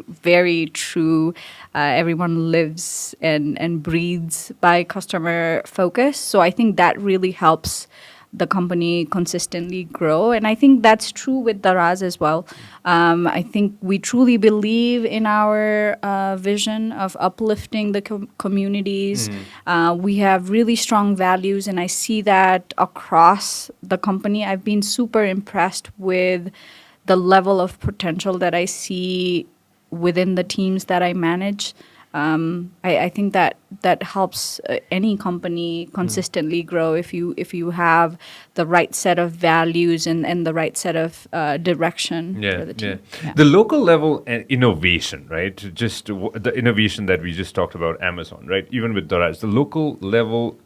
very true. Everyone lives and breathes by customer focus. So I think that really helps the company consistently grow. And I think that's true with Daraz as well. I think we truly believe in our vision of uplifting the communities. We have really strong values, and I see that across the company. I've been super impressed with the level of potential that I see within the teams that I manage. I think that helps any company consistently grow if you have the right set of values and the right set of direction for the team. Yeah. The local level innovation, right? Just the innovation that we just talked about, Amazon, right? Even with Daraz, the local level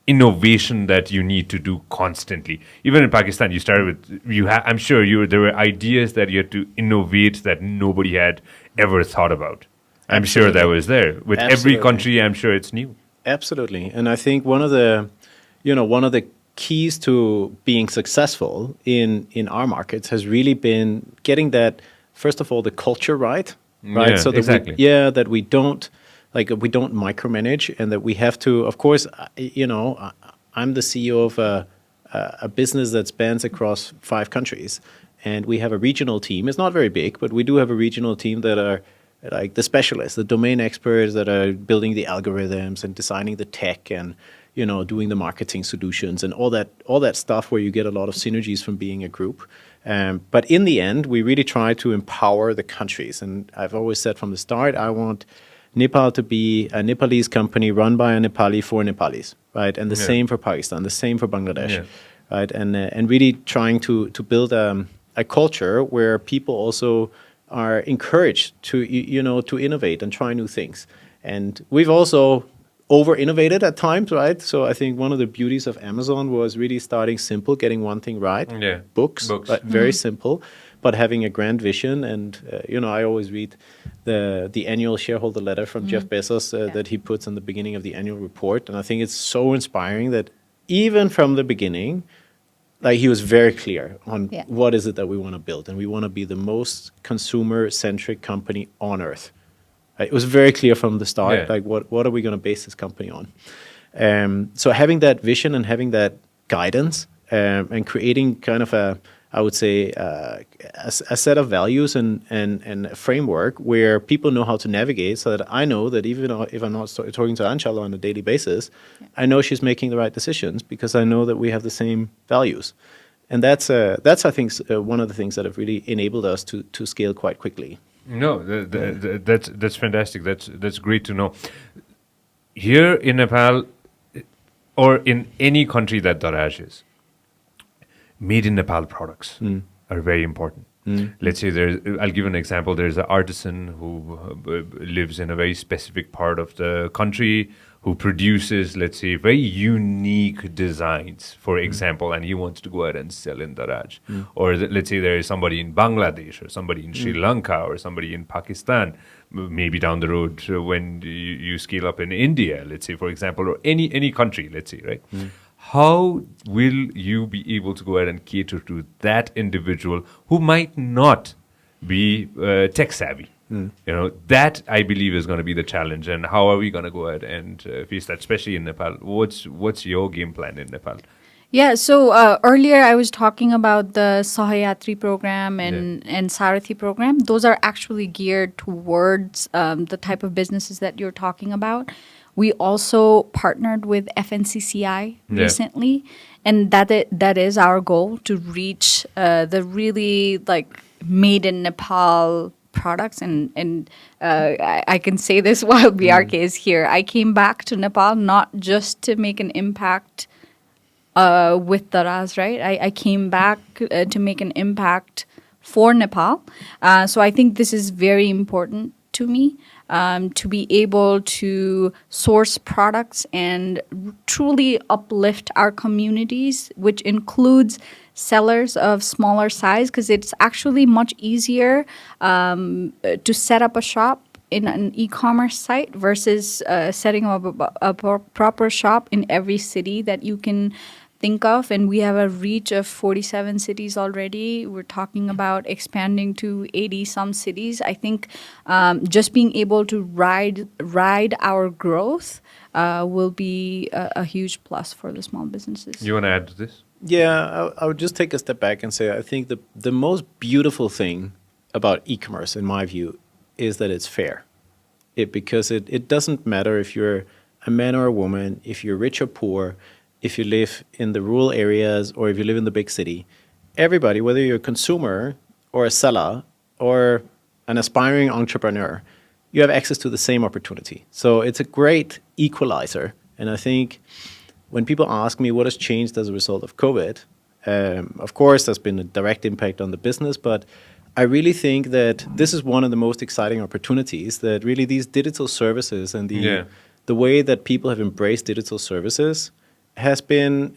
innovation that you need to do constantly. Even in Pakistan, you started with I'm sure there were ideas that you had to innovate that nobody had ever thought about. I'm sure that was there. With every country, I'm sure it's new. Absolutely. And I think one of the keys to being successful in our markets has really been getting that, first of all, the culture right? Yeah, so that exactly. that we don't micromanage, and that we have to, of course, I'm the CEO of a business that spans across 5 countries, and we have a regional team. It's not very big, but we do have a regional team that are like the specialists, the domain experts that are building the algorithms and designing the tech and, doing the marketing solutions and all that stuff where you get a lot of synergies from being a group. But in the end, we really try to empower the countries. And I've always said from the start, I want Nepal to be a Nepalese company run by a Nepali for Nepalis, right? And the same for Pakistan, the same for Bangladesh, right? And really trying to build a culture where people also are encouraged to innovate and try new things. And we've also over-innovated at times, right? So I think one of the beauties of Amazon was really starting simple, getting one thing right. Yeah. Books. Very simple, but having a grand vision. And, I always read the annual shareholder letter from Jeff Bezos that he puts in the beginning of the annual report. And I think it's so inspiring that even from the beginning, he was very clear on what is it that we want to build. And we want to be the most consumer-centric company on earth. It was very clear from the start, what are we going to base this company on? So having that vision and having that guidance and creating kind of a I would say, a set of values and a framework where people know how to navigate, so that I know that even if I'm not talking to Aanchal on a daily basis, I know she's making the right decisions because I know that we have the same values. And that's I think, one of the things that have really enabled us to scale quite quickly. No, that's fantastic. That's great to know. Here in Nepal, or in any country that Daraz is, made in Nepal products are very important. Let's say I'll give an example. There's an artisan who lives in a very specific part of the country who produces, let's say, very unique designs, for example, and he wants to go ahead and sell in Daraz. Or let's say there is somebody in Bangladesh or somebody in Sri Lanka or somebody in Pakistan, maybe down the road when you scale up in India, let's say, for example, or any country, let's say, right? How will you be able to go ahead and cater to that individual who might not be tech savvy? That I believe is going to be the challenge. And how are we going to go ahead and face that, especially in Nepal? What's your game plan in Nepal? Yeah, so earlier I was talking about the Sahayatri program and Sarathi program. Those are actually geared towards the type of businesses that you're talking about. We also partnered with FNCCI recently, and that is our goal, to reach the really made in Nepal products. And I can say this while Bjarke is here. I came back to Nepal not just to make an impact with Daraz, right? I came back to make an impact for Nepal. So I think this is very important to me, to be able to source products and truly uplift our communities, which includes sellers of smaller size, because it's actually much easier to set up a shop in an e-commerce site versus setting up a proper shop in every city that you can think of. And we have a reach of 47 cities already. We're talking about expanding to 80 some cities. I think just being able to ride our growth will be a huge plus for the small businesses. You want to add to this? Yeah, I would just take a step back and say I think the most beautiful thing about e-commerce, in my view, is that it's fair. Because it doesn't matter if you're a man or a woman, if you're rich or poor, if you live in the rural areas or if you live in the big city. Everybody, whether you're a consumer or a seller or an aspiring entrepreneur, you have access to the same opportunity. So it's a great equalizer. And I think when people ask me what has changed as a result of COVID, of course, there's been a direct impact on the business, but I really think that this is one of the most exciting opportunities, that really these digital services and the way that people have embraced digital services has been,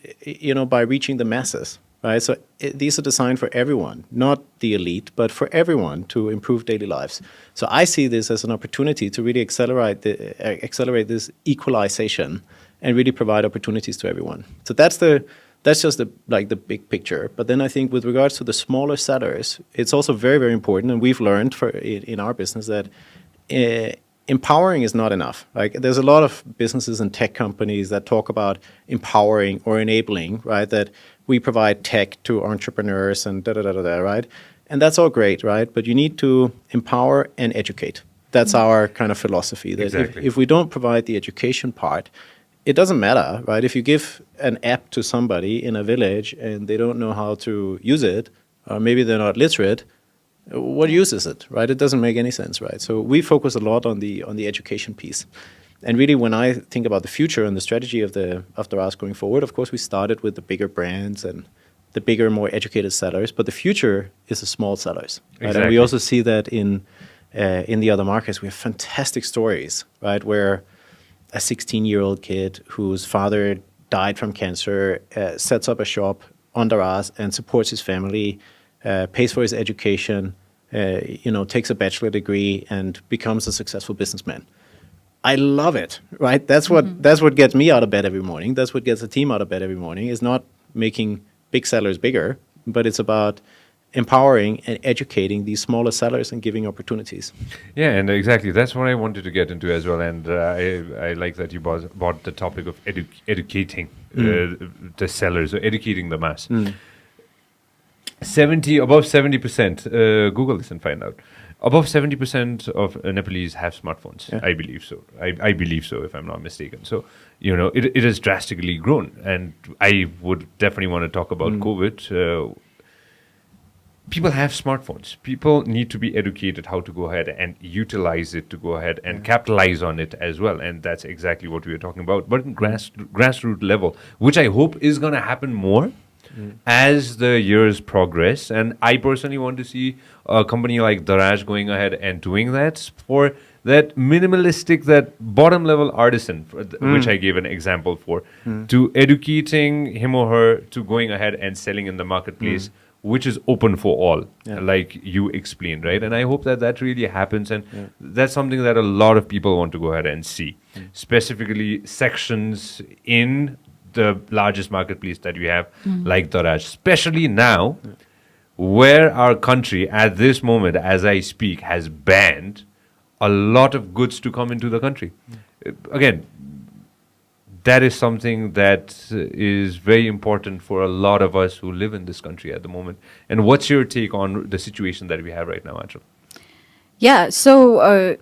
by reaching the masses, right? So these are designed for everyone, not the elite, but for everyone to improve daily lives. So I see this as an opportunity to really accelerate this equalization and really provide opportunities to everyone. So that's just the big picture. But then I think with regards to the smaller sellers, it's also very, very important, and we've learned in our business that empowering is not enough. There's a lot of businesses and tech companies that talk about empowering or enabling, right? That we provide tech to entrepreneurs and right? And that's all great, right? But you need to empower and educate. That's our kind of philosophy. That Exactly. if we don't provide the education part, it doesn't matter, right? If you give an app to somebody in a village and they don't know how to use it, or maybe they're not literate, what use is it, right? It doesn't make any sense, right? So we focus a lot on the education piece. And really, when I think about the future and the strategy of Daraz going forward, of course, we started with the bigger brands and the bigger, more educated sellers. But the future is the small sellers, right? Exactly. And we also see that in the other markets. We have fantastic stories, right, where a 16-year-old kid whose father died from cancer sets up a shop on Daraz and supports his family, pays for his education, takes a bachelor degree and becomes a successful businessman. I love it, right? That's what gets me out of bed every morning. That's what gets the team out of bed every morning. It's not making big sellers bigger, but it's about empowering and educating these smaller sellers and giving opportunities. Yeah, and exactly. That's what I wanted to get into as well. And I like that you brought the topic of educating the sellers, or educating the mass. above 70%. Google this and find out. Above 70% of Nepalese have smartphones. Yeah. I believe so. I believe so, if I'm not mistaken. So, it has drastically grown. And I would definitely want to talk about COVID. People have smartphones. People need to be educated how to go ahead and utilize it to go ahead and capitalize on it as well. And that's exactly what we were talking about. But in grassroots level, which I hope is going to happen more as the years progress. And I personally want to see a company like Daraz going ahead and doing that for that minimalistic, that bottom level artisan, which I gave an example for, to educating him or her to going ahead and selling in the marketplace, which is open for all, like you explained, right? And I hope that really happens. And that's something that a lot of people want to go ahead and see, specifically sections in the largest marketplace that we have, like Daraz, especially now, where our country at this moment, as I speak, has banned a lot of goods to come into the country. Again, that is something that is very important for a lot of us who live in this country at the moment. And what's your take on the situation that we have right now, Aanchal? Yeah, so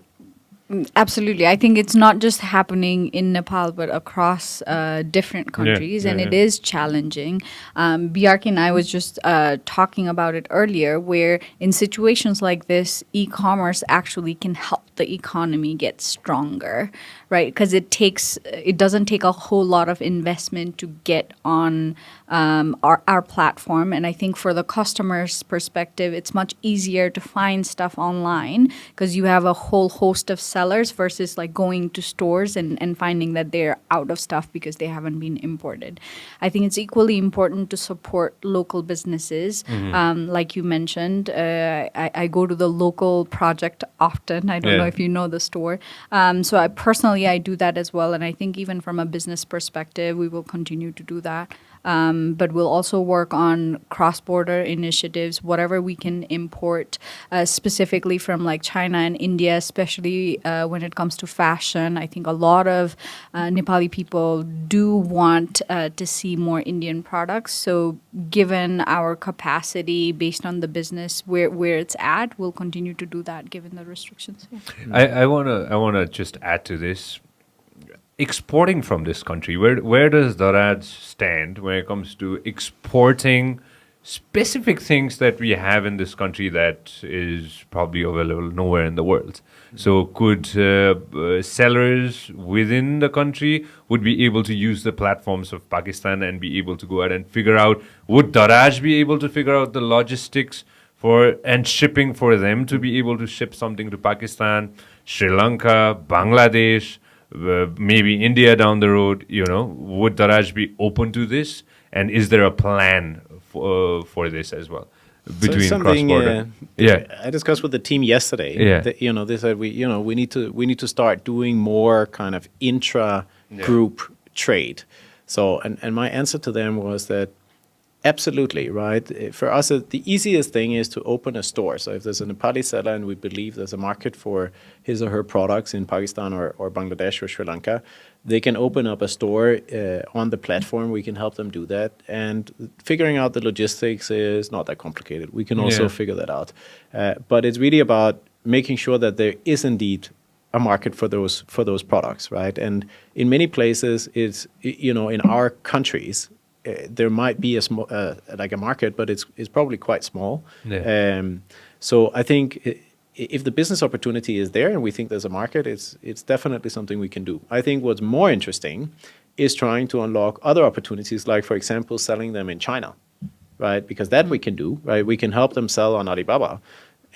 absolutely. I think it's not just happening in Nepal, but across different countries, and it is challenging. Bjarke and I was just talking about it earlier, where in situations like this, e-commerce actually can help the economy get stronger, right? Because it doesn't take a whole lot of investment to get on our platform. And I think for the customer's perspective, it's much easier to find stuff online because you have a whole host of sellers versus like going to stores and finding that they're out of stuff because they haven't been imported. I think it's equally important to support local businesses. Like you mentioned, I go to the local project often. I don't know if you know the store. So I do that as well. And I think even from a business perspective, we will continue to do that. But we'll also work on cross-border initiatives, whatever we can import, specifically from like China and India, especially when it comes to fashion. I think a lot of Nepali people do want to see more Indian products. So given our capacity based on the business where it's at, we'll continue to do that given the restrictions. I wanna just add to this. Exporting from this country, where does Daraz stand when it comes to exporting specific things that we have in this country that is probably available nowhere in the world? So could sellers within the country would be able to use the platforms of Pakistan and be able to go ahead and figure out, would Daraz be able to figure out the logistics and shipping for them to be able to ship something to Pakistan, Sri Lanka, Bangladesh, maybe India down the road? Would Daraz be open to this? And is there a plan for this as well between cross-border? I discussed with the team yesterday. That, they said we need to start doing more kind of intra-group trade. So and my answer to them was that absolutely, right? For us, the easiest thing is to open a store. So if there's a Nepali seller and we believe there's a market for his or her products in Pakistan or Bangladesh or Sri Lanka, they can open up a store on the platform. We can help them do that. And figuring out the logistics is not that complicated. We can also figure that out. But it's really about making sure that there is indeed a market for those products, right? And in many places, it's, in our countries, there might be a small, like a market, but it's probably quite small. So I think if the business opportunity is there and we think there's a market, it's definitely something we can do. I think what's more interesting is trying to unlock other opportunities, like for example, selling them in China, right? Because that we can do, right? We can help them sell on Alibaba.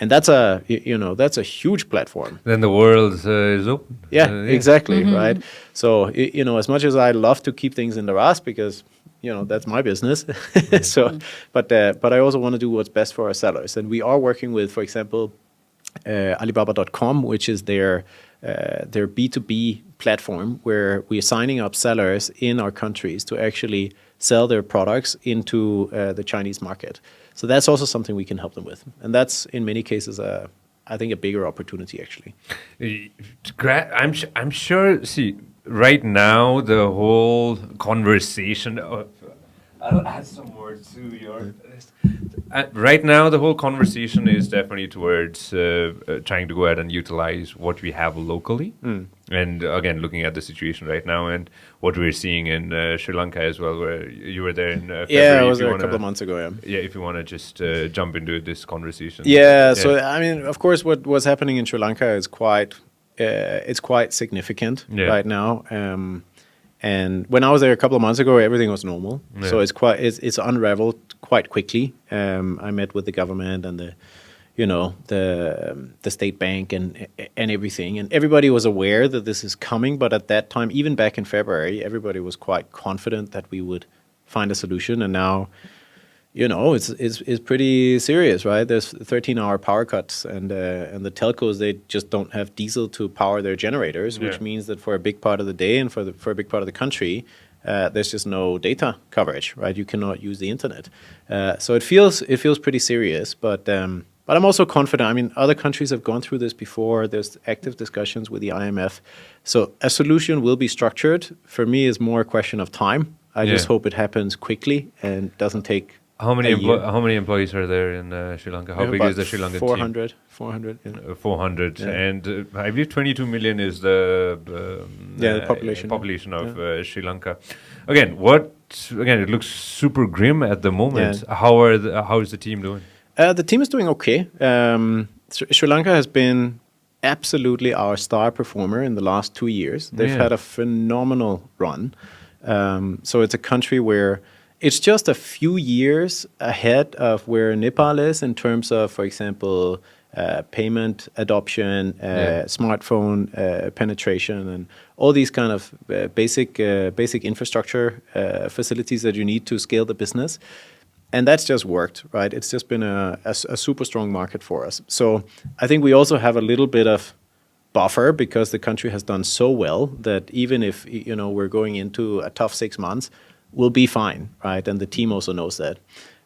And that's a huge platform. Then the world is open. Exactly, right? So, as much as I love to keep things in Daraz because that's my business. But I also want to do what's best for our sellers. And we are working with, for example, Alibaba.com, which is their B2B platform where we are signing up sellers in our countries to actually sell their products into the Chinese market. So that's also something we can help them with. And that's, in many cases, I think a bigger opportunity, actually. I'm sure, see, right now, the whole conversation I'll add some more to your list. Right now, the whole conversation is definitely towards trying to go ahead and utilize what we have locally. And again, looking at the situation right now and what we're seeing in Sri Lanka as well, where you were there in February. Yeah, I was if you there a wanna- couple of months ago. Yeah. Yeah, if you want to just jump into this conversation. Yeah. So I mean, of course, what's happening in Sri Lanka is it's quite significant Yeah. right now. And when I was there a couple of months ago, everything was normal. Yeah. So it's unraveled quite quickly. I met with the government and the state bank and everything, and everybody was aware that this is coming. But at that time, even back in February, everybody was quite confident that we would find a solution. And now, it's pretty serious, right? There's 13-hour power cuts, and the telcos, they just don't have diesel to power their generators, which Yeah. means that for a big part of the day and for a big part of the country, there's just no data coverage, right? You cannot use the internet, so it feels pretty serious. But I'm also confident. I mean, other countries have gone through this before. There's active discussions with the IMF, so a solution will be structured. For me, it's more a question of time. I just Yeah. hope it happens quickly and doesn't take. How many a year. how many employees are there in Sri Lanka? How We have big about is the Sri Lankan 400, 400. Yeah. team? 400, Yeah. and I believe 22 million is the The population. population of Sri Lanka. Again, it looks super grim at the moment. Yeah. How is the team doing? The team is doing okay. Sri Lanka has been absolutely our star performer in the last 2 years. They've Yeah. had a phenomenal run. So it's a country where it's just a few years ahead of where Nepal is in terms of, for example, payment adoption, smartphone penetration, and all these kind of basic infrastructure facilities that you need to scale the business. And that's just worked, right? It's just been a super strong market for us. So I think we also have a little bit of buffer because the country has done so well that even if we're going into a tough 6 months, we'll be fine, right? And the team also knows that.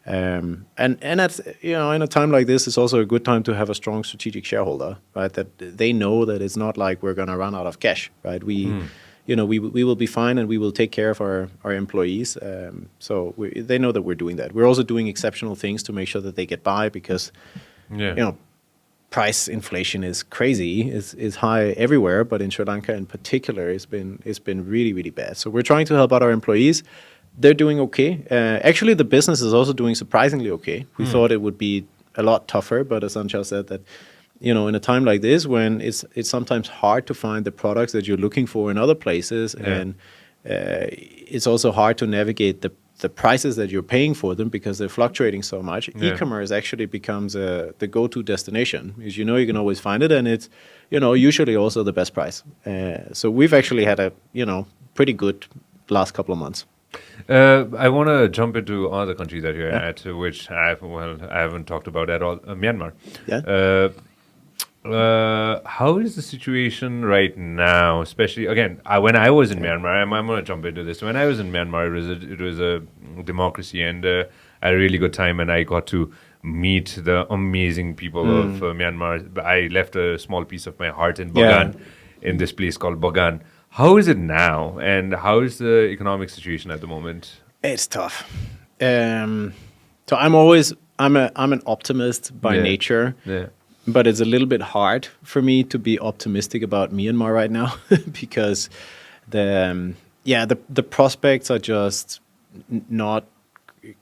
And that's in a time like this, it's also a good time to have a strong strategic shareholder, right? That they know that it's not like we're going to run out of cash, right? We will be fine, and we will take care of our employees. So they know that we're doing that. We're also doing exceptional things to make sure that they get by because, price inflation is crazy. It's high everywhere, but in Sri Lanka in particular, it's been really, really bad. So we're trying to help out our employees. They're doing okay. Actually, the business is also doing surprisingly okay. We thought it would be a lot tougher, but as Aanchal said, that in a time like this, when it's sometimes hard to find the products that you're looking for in other places, and it's also hard to navigate the prices that you're paying for them because they're fluctuating so much. E-commerce actually becomes the go-to destination because you can always find it, and it's usually also the best price. So we've actually had a pretty good last couple of months. I want to jump into another country that you're at, which I haven't talked about at all, Myanmar. Yeah. How is the situation right now? Especially again, when I was in Myanmar, I'm going to jump into this. When I was in Myanmar, it was a democracy and a really good time, and I got to meet the amazing people of Myanmar. I left a small piece of my heart in Bagan, in this place called Bagan. How is it now, and how is the economic situation at the moment? It's tough. So I'm an optimist by nature. Yeah. But it's a little bit hard for me to be optimistic about Myanmar right now because the prospects are just not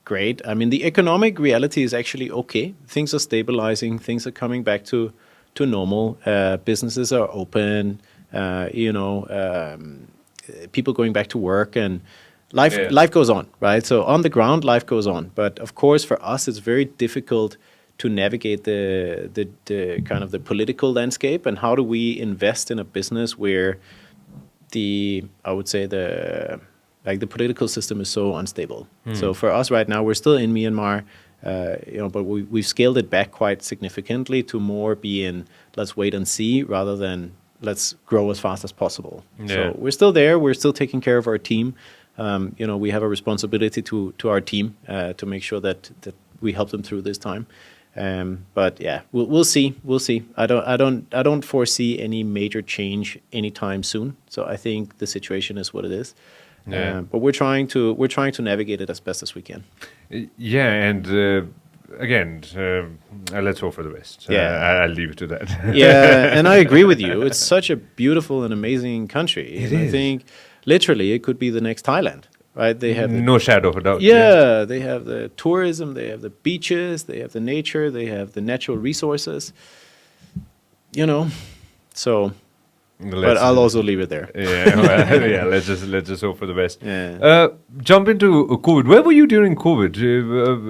great. I mean, the economic reality is actually okay. Things are stabilizing. Things are coming back to normal. Businesses are open. People going back to work, and life goes on, right? So on the ground, life goes on. But of course, for us, it's very difficult to navigate the kind of the political landscape, and how do we invest in a business where the political system is so unstable. So for us right now, we're still in Myanmar, but we've scaled it back quite significantly to more be in let's wait and see rather than let's grow as fast as possible. Yeah. So we're still there. We're still taking care of our team. We have a responsibility to our team to make sure that we help them through this time. But yeah, we'll see. We'll see. I don't foresee any major change anytime soon. So I think the situation is what it is. Yeah. But we're trying to navigate it as best as we can. Yeah, and again, let's hope for the best. Yeah. I'll leave it to that. Yeah, and I agree with you. It's such a beautiful and amazing country. It And I is. think literally it could be the next Thailand, right? They have No shadow of a doubt. yeah, they have the tourism, they have the beaches, they have the nature, they have the natural resources. You know, so. But I'll also leave it there. Yeah, well, yeah. Let's just hope for the best. Yeah. Jump into COVID. Where were you during COVID?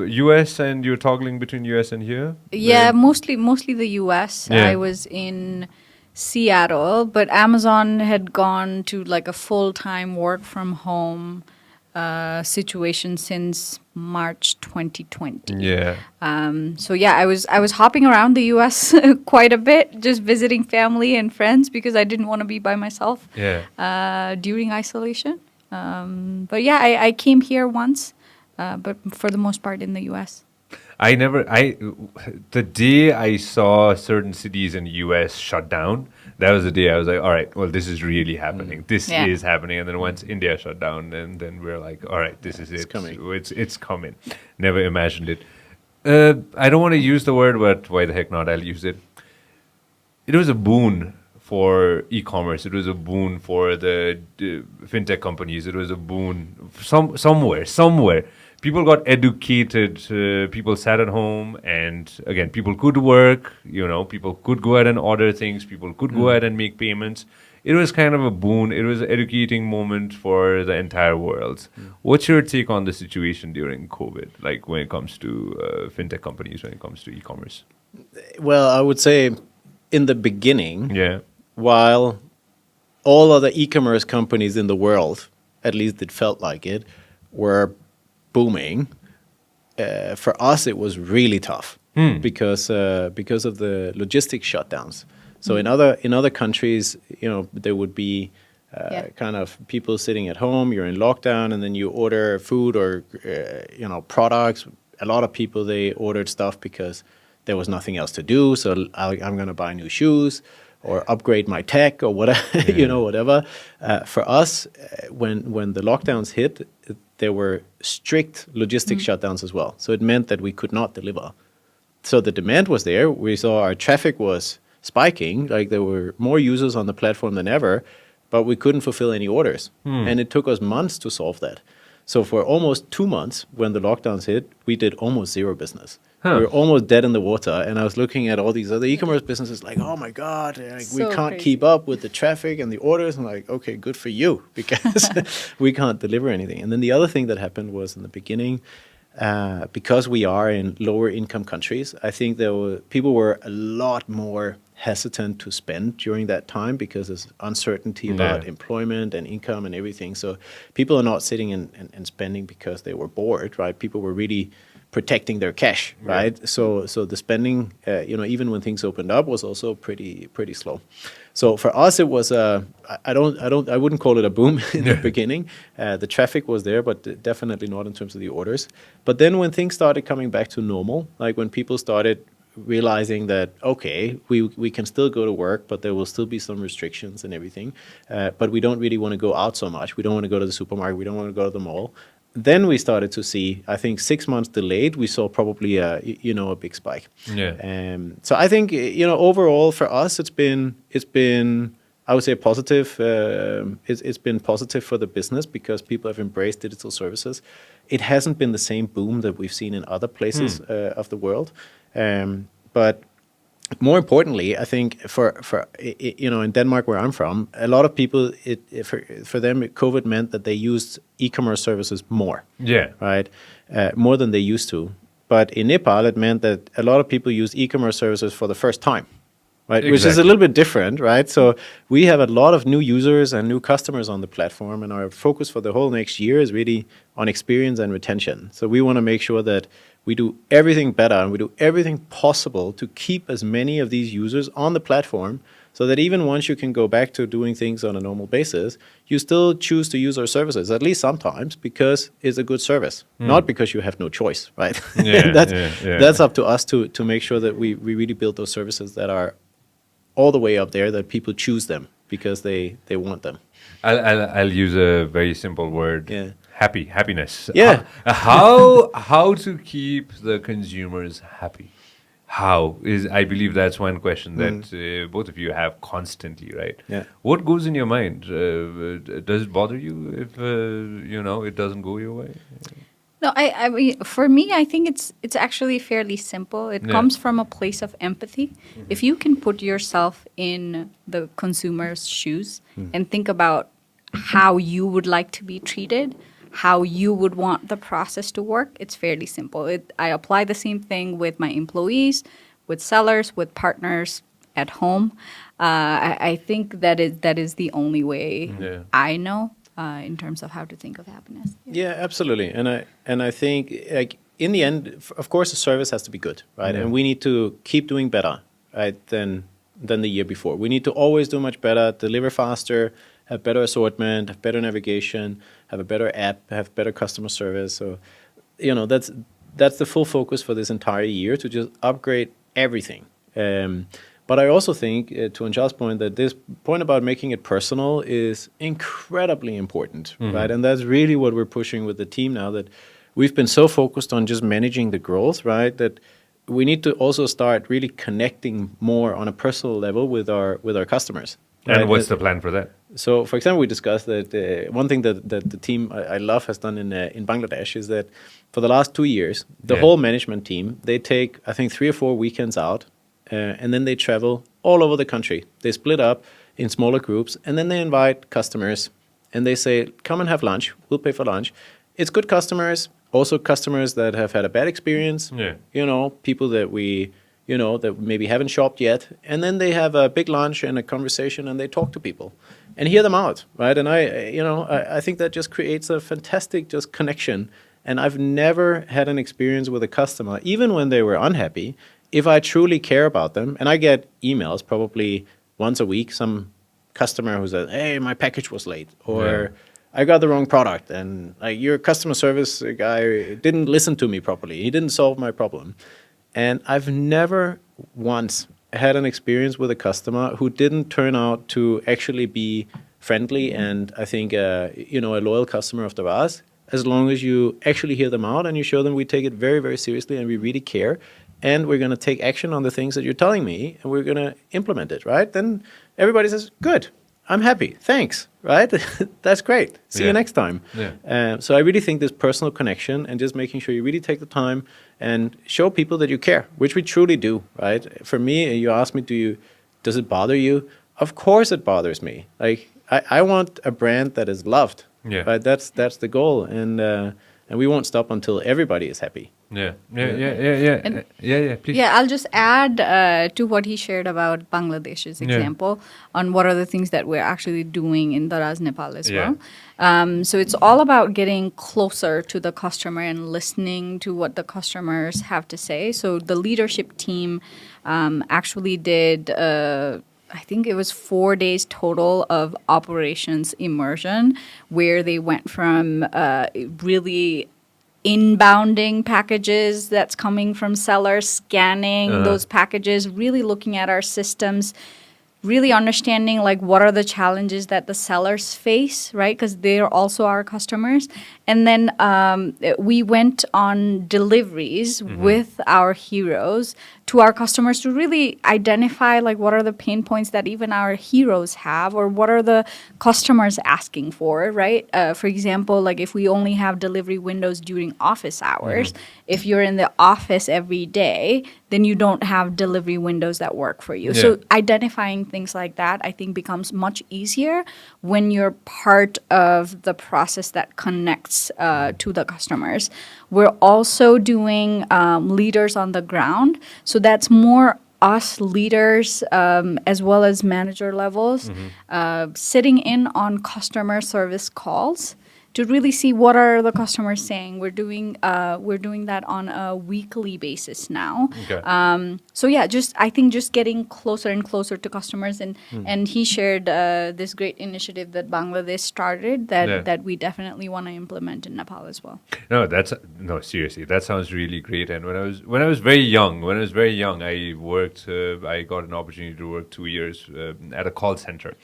US, and you're toggling between US and here. Yeah, mostly the US. Yeah. I was in Seattle, but Amazon had gone to like a full-time work from home situation since March 2020. Yeah. So yeah, I was hopping around the US quite a bit, just visiting family and friends because I didn't want to be by myself during isolation. But yeah, I came here once, but for the most part in the US. The day I saw certain cities in the US shut down, that was the day I was like, all right, well, this is really happening. This Yeah. is happening. And then once India shut down, and then we're like, all right, this is it. coming. It's coming. Never imagined it. I don't want to use the word, but why the heck not? I'll use it. It was a boon for e-commerce. It was a boon for the fintech companies. It was a boon somewhere. People got educated. People sat at home, and again, people could work. People could go ahead and order things. People could go ahead and make payments. It was kind of a boon. It was an educating moment for the entire world. What's your take on the situation during COVID? Like when it comes to fintech companies, when it comes to e-commerce? Well, I would say in the beginning, Yeah. while all other e-commerce companies in the world, at least it felt like it, were booming, for us it was really tough because of the logistics shutdowns. So in other countries, there would be kind of people sitting at home. You're in lockdown, and then you order food or products. A lot of people, they ordered stuff because there was nothing else to do. So I'm going to buy new shoes or upgrade my tech or whatever. Whatever. For us, when the lockdowns hit, there were strict logistic shutdowns as well. So it meant that we could not deliver. So the demand was there. We saw our traffic was spiking, like there were more users on the platform than ever, but we couldn't fulfill any orders. And it took us months to solve that. So for almost 2 months, when the lockdowns hit, we did almost zero business. We were almost dead in the water. And I was looking at all these other e-commerce businesses like, oh my God, we So can't crazy. keep up with the traffic and the orders. I'm like, okay, good for you, because we can't deliver anything. And then the other thing that happened was in the beginning, because we are in lower income countries, I think people were a lot more hesitant to spend during that time because there's uncertainty about employment and income and everything. So people are not sitting and spending because they were bored, right? People were really protecting their cash, right? So the spending, even when things opened up, was also pretty slow. So for us, it was I wouldn't call it a boom in the beginning. The traffic was there, but definitely not in terms of the orders. But then when things started coming back to normal, like when people started realizing that, okay, we can still go to work, but there will still be some restrictions and everything. But we don't really want to go out so much. We don't want to go to the supermarket. We don't want to go to the mall. Then we started to see, I think 6 months delayed, we saw probably a big spike. Yeah. So I think, overall for us, it's been I would say positive. It's been positive for the business because people have embraced digital services. It hasn't been the same boom that we've seen in other places of the world. But more importantly, I think for in Denmark where I'm from, a lot of people, for them, COVID meant that they used e-commerce services more. Yeah. Right, more than they used to. But in Nepal, it meant that a lot of people used e-commerce services for the first time. Right, which is a little bit different, right? So we have a lot of new users and new customers on the platform, and our focus for the whole next year is really on experience and retention. So we want to make sure that we do everything better and we do everything possible to keep as many of these users on the platform so that even once you can go back to doing things on a normal basis, you still choose to use our services, at least sometimes, because it's a good service, not because you have no choice, right? That's up to us to make sure that we really build those services that are all the way up there, that people choose them because they want them. I'll use a very simple word. Yeah. Happiness. Yeah. How to keep the consumers happy? How is, I believe that's one question that both of you have constantly, right? Yeah. What goes in your mind? Does it bother you if it doesn't go your way? No, I mean, for me, I think it's actually fairly simple. It comes from a place of empathy. If you can put yourself in the consumer's shoes and think about how you would like to be treated, how you would want the process to work, it's fairly simple. I apply the same thing with my employees, with sellers, with partners at home. I think that is the only way I know in terms of how to think of happiness. Yeah, absolutely. And I think, like, in the end, of course, the service has to be good, right? And we need to keep doing better, right, than the year before. We need to always do much better, deliver faster, have better assortment, have better navigation, have a better app, have better customer service. So, that's the full focus for this entire year, to just upgrade everything. But I also think, to Anchal's point, that this point about making it personal is incredibly important, right? And that's really what we're pushing with the team now, that we've been so focused on just managing the growth, right, that we need to also start really connecting more on a personal level with our customers. And right? what's the plan for that? So, for example, we discussed that one thing that the team I love has done in Bangladesh is that for the last 2 years, the whole management team, they take, I think, 3 or 4 weekends out, and then they travel all over the country. They split up in smaller groups, and then they invite customers, and they say, come and have lunch. We'll pay for lunch. It's good customers, also customers that have had a bad experience, people that we... that maybe haven't shopped yet. And then they have a big lunch and a conversation, and they talk to people and hear them out, right? And I think that just creates a fantastic just connection. And I've never had an experience with a customer, even when they were unhappy, if I truly care about them. And I get emails probably once a week, some customer who says, hey, my package was late, or I got the wrong product, and your customer service guy didn't listen to me properly. He didn't solve my problem. And I've never once had an experience with a customer who didn't turn out to actually be friendly and, I think, a loyal customer of Daraz, as long as you actually hear them out and you show them we take it very, very seriously and we really care, and we're going to take action on the things that you're telling me, and we're going to implement it, right? Then everybody says, good, I'm happy, thanks, right? That's great. See you next time. So I really think this personal connection and just making sure you really take the time and show people that you care, which we truly do, right? For me, you asked me, does it bother you? Of course it bothers me. Like, I want a brand that is loved, right? That's the goal, and we won't stop until everybody is happy. Please. Yeah, I'll just add to what he shared about Bangladesh's example on what are the things that we're actually doing in Daraz, Nepal as well. So it's all about getting closer to the customer and listening to what the customers have to say. So the leadership team actually did, I think it was 4 days total of operations immersion, where they went from really inbounding packages that's coming from sellers, scanning those packages, really looking at our systems, really understanding like what are the challenges that the sellers face, right? Because they're also our customers. And then we went on deliveries with our heroes to our customers to really identify like what are the pain points that even our heroes have, or what are the customers asking for, right? For example, like if we only have delivery windows during office hours, if you're in the office every day, then you don't have delivery windows that work for you. So identifying things like that, I think, becomes much easier when you're part of the process that connects to the customers. We're also doing leaders on the ground. So that's more us leaders as well as manager levels sitting in on customer service calls to really see what are the customers saying. We're doing that on a weekly basis now. Okay. So yeah, I think just getting closer and closer to customers, and he shared this great initiative that Bangladesh started that we definitely want to implement in Nepal as well. No, seriously, that sounds really great. And when I was very young, I worked. I got an opportunity to work 2 years at a call center,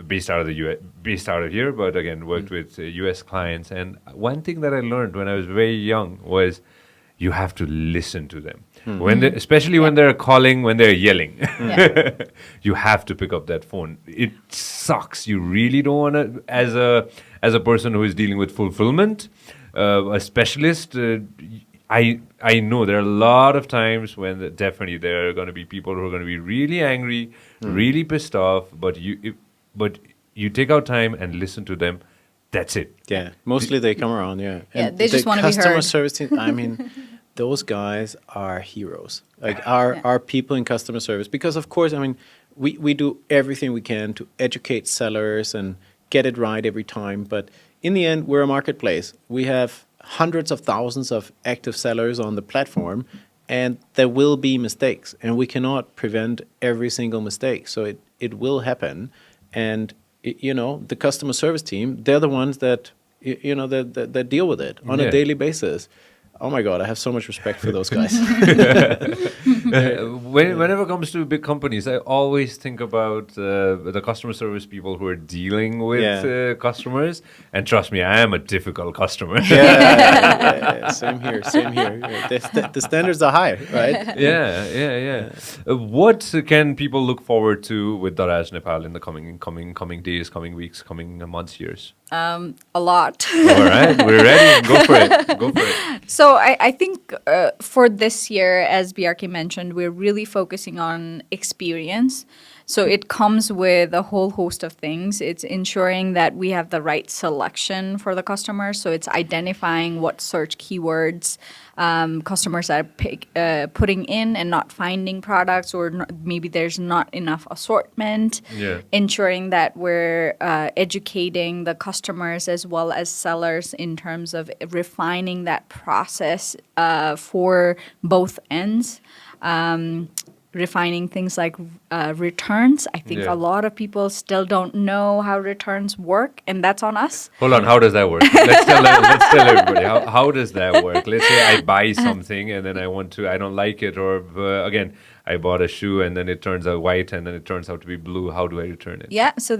based out of the US, based out of here, but again worked with US clients. And one thing that I learned when I was very young was you have to listen to them. Especially when they're calling, when they're yelling. You have to pick up that phone. It sucks. You really don't want to, as a person who is dealing with fulfillment, a specialist. I know there are a lot of times when definitely there are going to be people who are going to be really angry, really pissed off. But you take out time and listen to them. That's it. Yeah, mostly they come around. Yeah, and they just want to be heard. Customer service team. I mean, those guys are heroes. Like our people in customer service, because of course, I mean, we do everything we can to educate sellers and get it right every time. But in the end, we're a marketplace. We have hundreds of thousands of active sellers on the platform, and there will be mistakes, and we cannot prevent every single mistake. So it will happen, and the customer service team, they're the ones that that deal with it on a daily basis. Oh my God, I have so much respect for those guys. Whenever it comes to big companies, I always think about the customer service people who are dealing with customers. And trust me, I am a difficult customer. Same here. Yeah. The standards are high, right? Yeah. What can people look forward to with Daraz Nepal in the coming days, coming weeks, coming months, years? A lot. All right, we're ready. Go for it. So I think for this year, as Bjarke mentioned, we're really focusing on experience. So it comes with a whole host of things. It's ensuring that we have the right selection for the customer. So it's identifying what search keywords customers are putting in and not finding products, or maybe there's not enough assortment. Ensuring that we're educating the customers as well as sellers in terms of refining that process for both ends. Refining things like returns. I think a lot of people still don't know how returns work, and that's on us. Hold on, how does that work? Let's tell everybody. How does that work? Let's say I buy something and then I don't like it, or again, I bought a shoe and then it turns out white and then it turns out to be blue. How do I return it? Yeah, so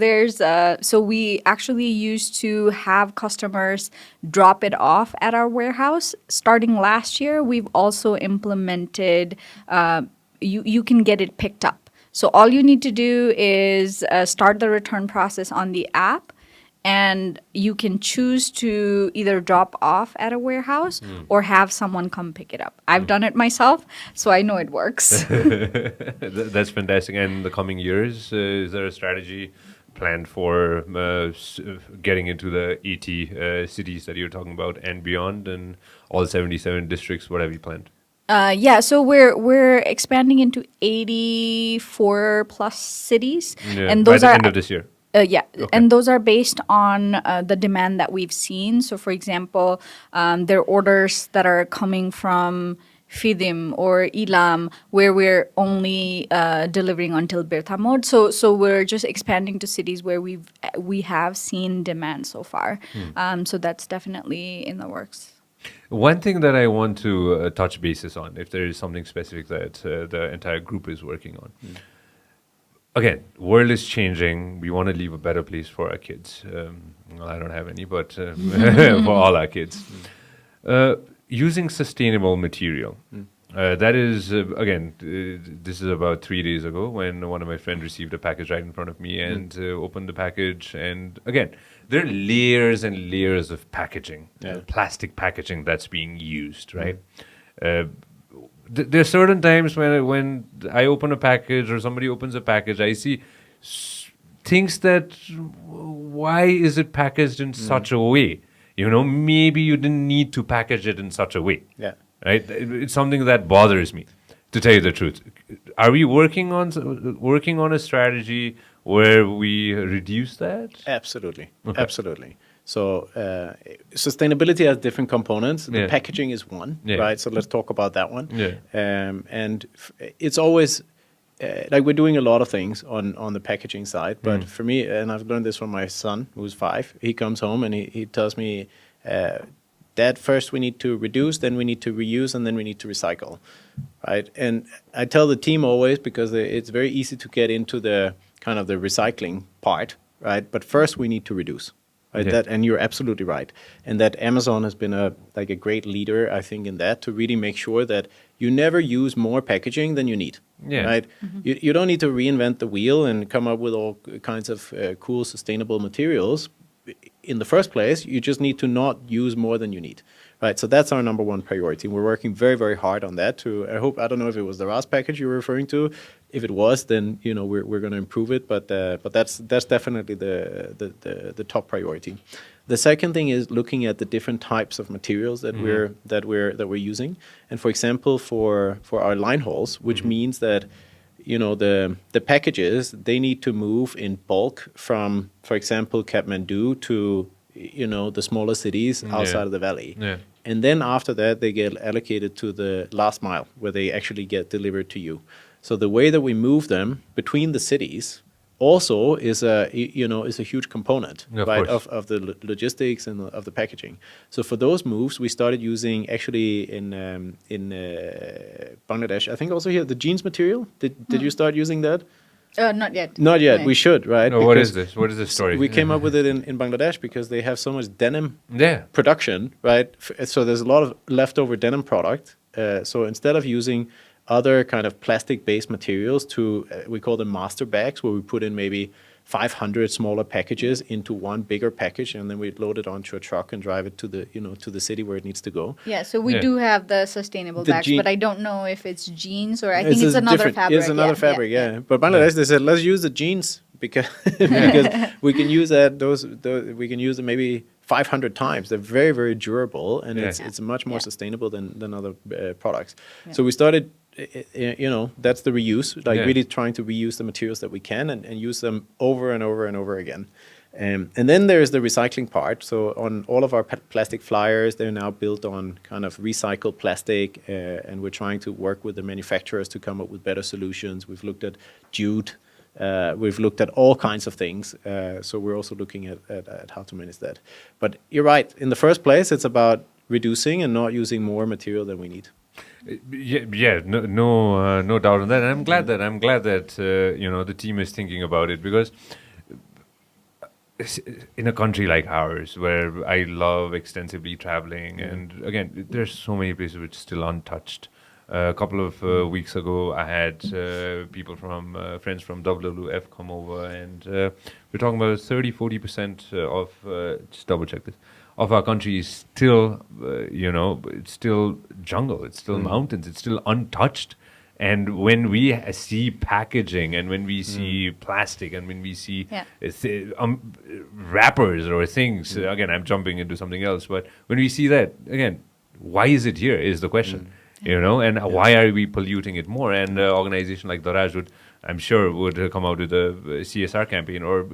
so we actually used to have customers drop it off at our warehouse. Starting last year, we've also implemented you can get it picked up. So all you need to do is start the return process on the app, and you can choose to either drop off at a warehouse or have someone come pick it up. I've done it myself, so I know it works. That's fantastic. And in the coming years, is there a strategy planned for getting into the 80 cities that you're talking about and beyond, and all 77 districts? What have you planned? So we're expanding into 84 plus cities, and those by the are end of this year. Okay. And those are based on the demand that we've seen. So, for example, there are orders that are coming from Fidim or Ilam, where we're only delivering until Berthamod. So we're just expanding to cities where we have seen demand so far. So that's definitely in the works. One thing that I want to touch bases on, if there is something specific that the entire group is working on. Again, world is changing. We want to leave a better place for our kids. Well, I don't have any, but for all our kids. Using sustainable material. That is, again, this is about 3 days ago when one of my friends received a package right in front of me and opened the package. And again, there are layers and layers of packaging, plastic packaging that's being used, right? There are certain times when I open a package or somebody opens a package, I see things that, why is it packaged in such a way? Maybe you didn't need to package it in such a way. Yeah. Right? It's something that bothers me, to tell you the truth. Are we working on a strategy where we reduce that? Absolutely. So sustainability has different components. The Yeah. packaging is one, Yeah. right? So let's talk about that one. Yeah. And it's always like we're doing a lot of things on the packaging side. But for me, and I've learned this from my son, who's 5. He comes home and he tells me, Dad, first we need to reduce, then we need to reuse, and then we need to recycle, right? And I tell the team always, because it's very easy to get into the kind of the recycling part, right? But first we need to reduce, right? Yeah. That, and you're absolutely right. And that Amazon has been a great leader, I think, in that, to really make sure that you never use more packaging than you need, Yeah. right? You don't need to reinvent the wheel and come up with all kinds of cool, sustainable materials. In the first place, you just need to not use more than you need, right? So that's our number one priority. We're working very, very hard on that. I don't know if it was the RAS package you were referring to. If it was, then we're going to improve it. But that's definitely the top priority. The second thing is looking at the different types of materials that we're using. And for example, for our line hauls, which means that the packages, they need to move in bulk from, for example, Kathmandu to the smaller cities outside of the valley. Yeah. And then after that, they get allocated to the last mile where they actually get delivered to you. So the way that we move them between the cities also is a huge component, Of right, course. of the logistics and of the packaging. So for those moves, we started using actually in Bangladesh. I think also here the jeans material. Did you start using that? Not yet. Not yet. Okay. We should, right? No, what Because is this? What is this story? we came up with it in Bangladesh because they have so much denim Yeah. production, right? So there's a lot of leftover denim product. So instead of using other kind of plastic-based materials we call them master bags, where we put in maybe 500 smaller packages into one bigger package, and then we load it onto a truck and drive it to the city where it needs to go. Yeah, so we Yeah. do have the sustainable The bags, but I don't know if it's jeans or I think it's a another different- fabric. It's another fabric, yeah. But Bangladesh, they said, let's use the jeans because we can use that. We can use them maybe 500 times. They're very, very durable, and Yeah. it's much more Yeah. sustainable than other products. So we started. That's the reuse, Yeah. really trying to reuse the materials that we can and use them over and over and over again. And then there's the recycling part. So on all of our plastic flyers, they're now built on kind of recycled plastic, and we're trying to work with the manufacturers to come up with better solutions. We've looked at jute. We've looked at all kinds of things. So we're also looking at how to manage that. But you're right. In the first place, it's about reducing and not using more material than we need. No doubt on that. And I'm glad that the team is thinking about it, because in a country like ours, where I love extensively traveling, and again, there's so many places which are still untouched. A couple of weeks ago, I had friends from WWF come over, and we're talking about 30-40% of, just double check this, of our country is still, it's still jungle, it's still mountains, it's still untouched. And when we see packaging, and when we see plastic, and when we see wrappers or things, again, I'm jumping into something else, but when we see that, again, why is it here is the question. And why are we polluting it more? And an organization like Daraz I'm sure would come out with a CSR campaign, or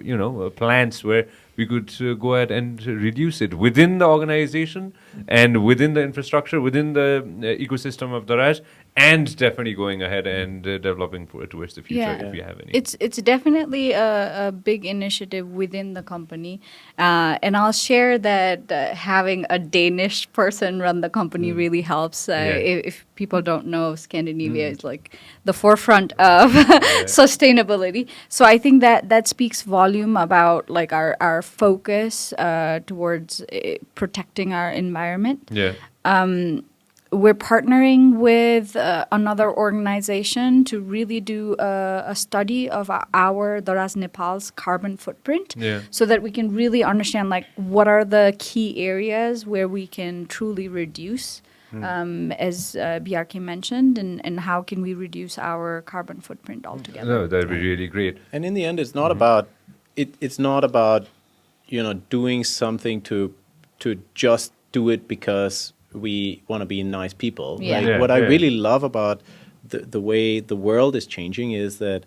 plans where we could go ahead and reduce it within the organization and within the infrastructure, within the ecosystem of Daraz, and definitely going ahead and developing towards the future if you have any. It's definitely a big initiative within the company, and I'll share that having a Danish person run the company really helps. If people don't know, Scandinavia is like the forefront of sustainability. So I think that speaks volume about like our focus towards protecting our environment. Yeah. We're partnering with another organization to really do a study of our Daraz Nepal's carbon footprint, so that we can really understand like what are the key areas where we can truly reduce, as Bjarke mentioned, and how can we reduce our carbon footprint altogether. No, that'd be really great. And in the end, it's not about it's not about doing something to just do it because we want to be nice people. Yeah. Like, what I really love about the way the world is changing is that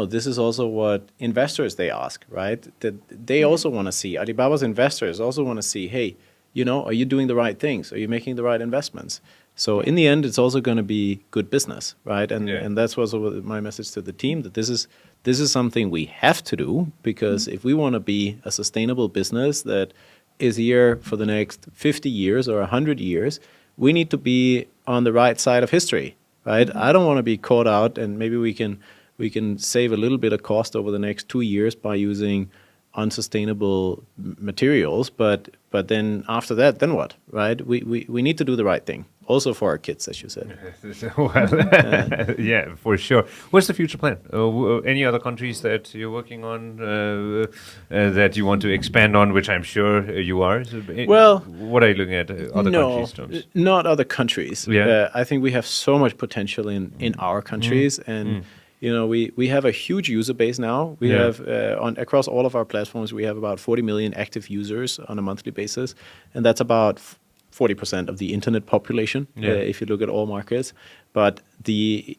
this is also what investors they ask, right? That they also want to see. Alibaba's investors also want to see, hey, are you doing the right things? Are you making the right investments? So in the end, it's also going to be good business, right? And that's also my message to the team, that this is something we have to do, because if we want to be a sustainable business that is here for the next 50 years or 100 years, we need to be on the right side of history, right? I don't want to be caught out, and maybe we can save a little bit of cost over the next 2 years by using unsustainable materials, but then after that, then what, right? We need to do the right thing, also for our kids, as you said. Well, yeah, for sure. What's the future plan? Any other countries that you're working on that you want to expand on, which I'm sure you are? Well, what are you looking at? Other countries? Terms? Not other countries. Yeah. I think we have so much potential in our countries, and we have a huge user base now. We have across all of our platforms, we have about 40 million active users on a monthly basis, and that's about 40% of the internet population, if you look at all markets. But the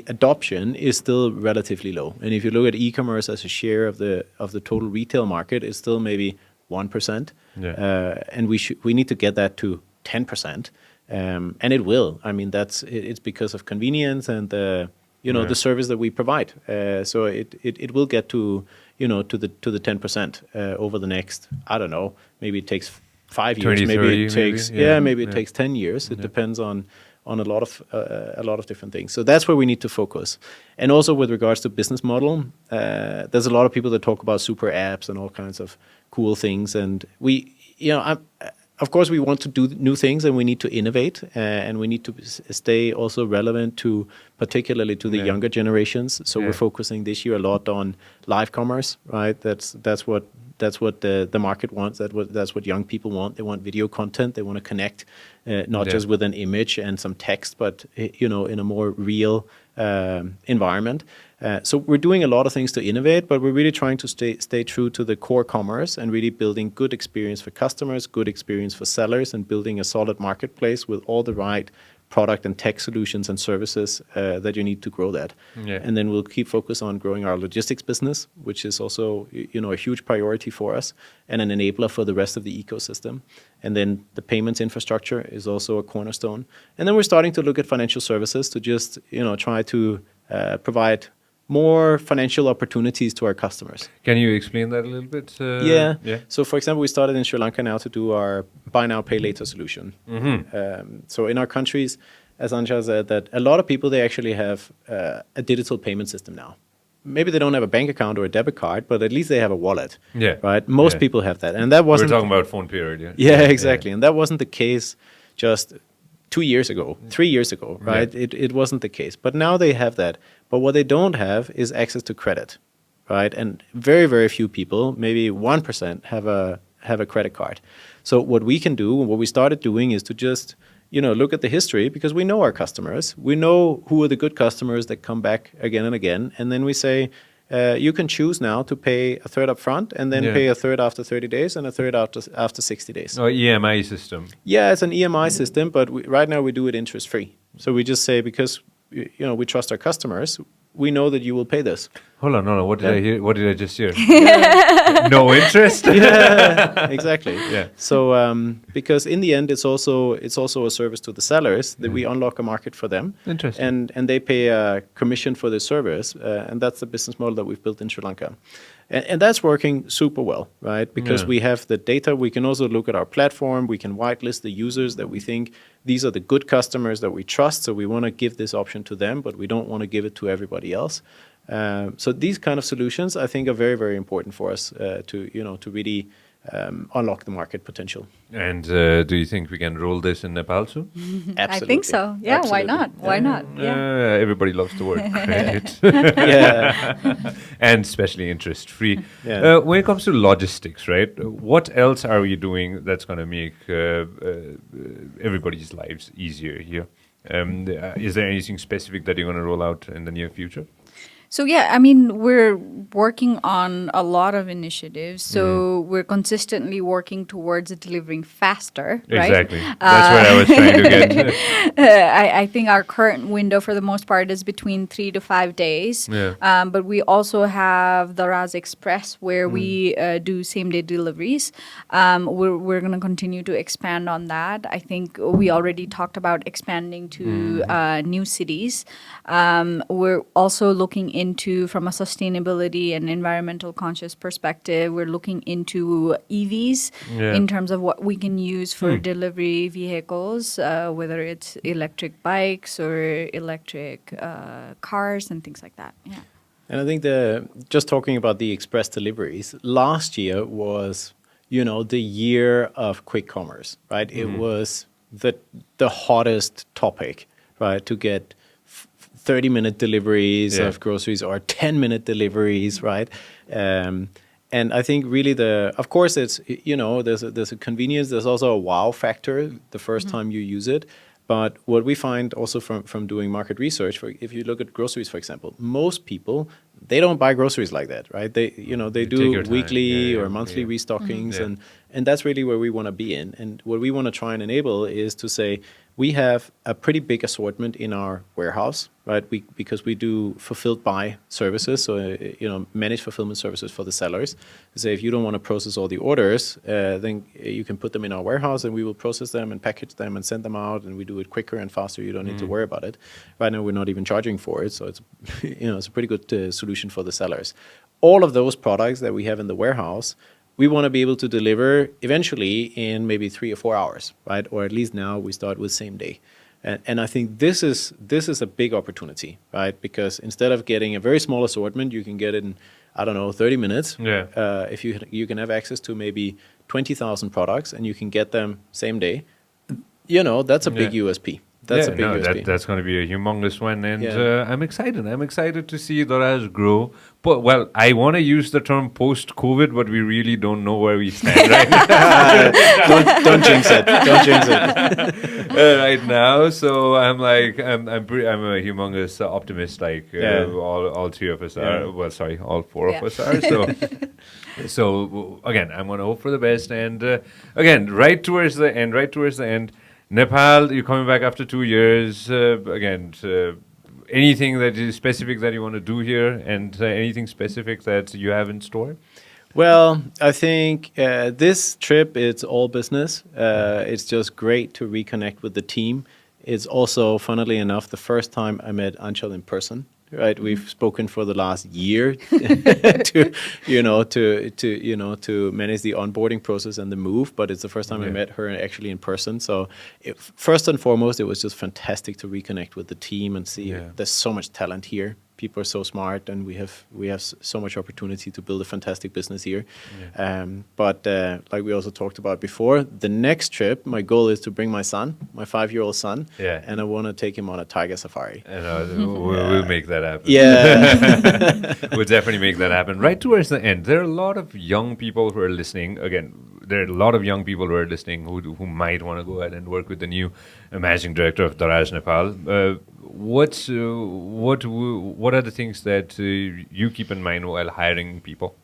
adoption is still relatively low. And if you look at e-commerce as a share of the total retail market, it's still maybe 1%. And we need to get that to 10%. And it will. I mean, it's because of convenience and the service that we provide. So it will get to the 10% over the next, I don't know, maybe it takes 5 years, 20, maybe 30, it takes maybe it takes 10 years. It depends on a lot of different things. So that's where we need to focus. And also with regards to business model, there's a lot of people that talk about super apps and all kinds of cool things, and of course, we want to do new things, and we need to innovate, and we need to stay also relevant particularly to the younger generations. So we're focusing this year a lot on live commerce, right? That's what the market wants. That's what young people want. They want video content. They want to connect, not just with an image and some text, but in a more real environment. So we're doing a lot of things to innovate, but we're really trying to stay true to the core commerce and really building good experience for customers, good experience for sellers, and building a solid marketplace with all the right product and tech solutions and services that you need to grow that. And then we'll keep focus on growing our logistics business, which is also a huge priority for us and an enabler for the rest of the ecosystem. And then the payments infrastructure is also a cornerstone. And then we're starting to look at financial services to just try to provide more financial opportunities to our customers. Can you explain that a little bit? So, for example, we started in Sri Lanka now to do our buy now, pay later solution. So in our countries, as Aanchal said, that a lot of people, they actually have a digital payment system now. Maybe they don't have a bank account or a debit card, but at least they have a wallet. Right? Most people have that. And that wasn't... We're talking about phone period. Yeah, exactly. And that wasn't the case just 2 years ago, 3 years ago, right? It wasn't the case. But now they have that. But what they don't have is access to credit, right? And very, very few people, maybe 1%, have a credit card. So what we can do, what we started doing, is to just look at the history, because we know our customers. We know who are the good customers that come back again and again. And then we say, you can choose now to pay a third up front, and then pay a third after 30 days and a third after 60 days. Oh, EMI system. Yeah, it's an EMI system, but right now we do it interest free. So we just say, because we trust our customers, we know that you will pay this. Hold on, no. What did I hear? What did I just hear? No interest? Yeah, exactly. So because in the end, it's also a service to the sellers that we unlock a market for them. Interesting. And they pay a commission for the service, and that's the business model that we've built in Sri Lanka. And that's working super well, right? Because we have the data. We can also look at our platform. We can whitelist the users that we think these are the good customers that we trust. So we want to give this option to them, but we don't want to give it to everybody else. So these kind of solutions, I think, are very, very important for us to really unlock the market potential. And do you think we can roll this in Nepal too? Absolutely. I think so. Yeah, Absolutely. why not? Why not? Yeah. Everybody loves the word credit. And especially interest-free. When it comes to logistics, right? What else are we doing that's going to make everybody's lives easier here? Is there anything specific that you're going to roll out in the near future? So yeah, I mean, we're working on a lot of initiatives. So we're consistently working towards delivering faster, right? Exactly. That's what I was trying to get. I think our current window for the most part is between 3 to 5 days. Yeah. But we also have Daraz Express where we do same day deliveries. We're going to continue to expand on that. I think we already talked about expanding to new cities. We're also looking into, from a sustainability and environmental conscious perspective, we're looking into EVs in terms of what we can use for delivery vehicles, whether it's electric bikes or electric cars and things like that. Yeah. And I think just talking about the express deliveries, last year was, the year of quick commerce, right? It was the hottest topic, right? To get 30-minute deliveries of groceries or 10-minute deliveries, right? And I think really of course it's, there's a convenience, there's also a wow factor the first time you use it. But what we find also from doing market research, if you look at groceries, for example, most people, they don't buy groceries like that, right? They do weekly or monthly restockings, and that's really where we want to be in. And what we want to try and enable is to say, we have a pretty big assortment in our warehouse, right? Because we do fulfilled by services, so managed fulfillment services for the sellers. So if you don't want to process all the orders, then you can put them in our warehouse, and we will process them and package them and send them out, and we do it quicker and faster. You don't need to worry about it. Right now, we're not even charging for it, so it's it's a pretty good solution for the sellers. All of those products that we have in the warehouse, we want to be able to deliver eventually in maybe 3 or 4 hours, right? Or at least now we start with same day. And I think this is a big opportunity, right? Because instead of getting a very small assortment, you can get it in, 30 minutes. Yeah. If you can have access to maybe 20,000 products and you can get them same day, that's a big USP. That's a big USP. That's going to be a humongous one, and I'm excited. I'm excited to see Daraz grow. But I want to use the term post-COVID, but we really don't know where we stand right now. Don't jinx it. Don't jinx it. Right now, so I'm a humongous optimist. All three of us are. Well, sorry, all four of us are. So again, I'm going to hope for the best, and again, right towards the end. Nepal, you're coming back after 2 years. Anything that is specific that you want to do here, and anything specific that you have in store? Well, I think this trip, it's all business. It's just great to reconnect with the team. It's also, funnily enough, the first time I met Aanchal in person. Right, we've spoken for the last year to manage the onboarding process and the move, but it's the first time I met her actually in person. So first and foremost, it was just fantastic to reconnect with the team and see there's so much talent here. People are so smart, and we have so much opportunity to build a fantastic business here. But like we also talked about before, the next trip, my goal is to bring my son, my 5-year-old son, and I want to take him on a tiger safari. We'll make that happen. Yeah. We'll definitely make that happen. Right towards the end, there are a lot of young people who are listening. Again, there are a lot of young people who are listening who might want to go ahead and work with the new managing director of Daraz Nepal. What are the things that you keep in mind while hiring people?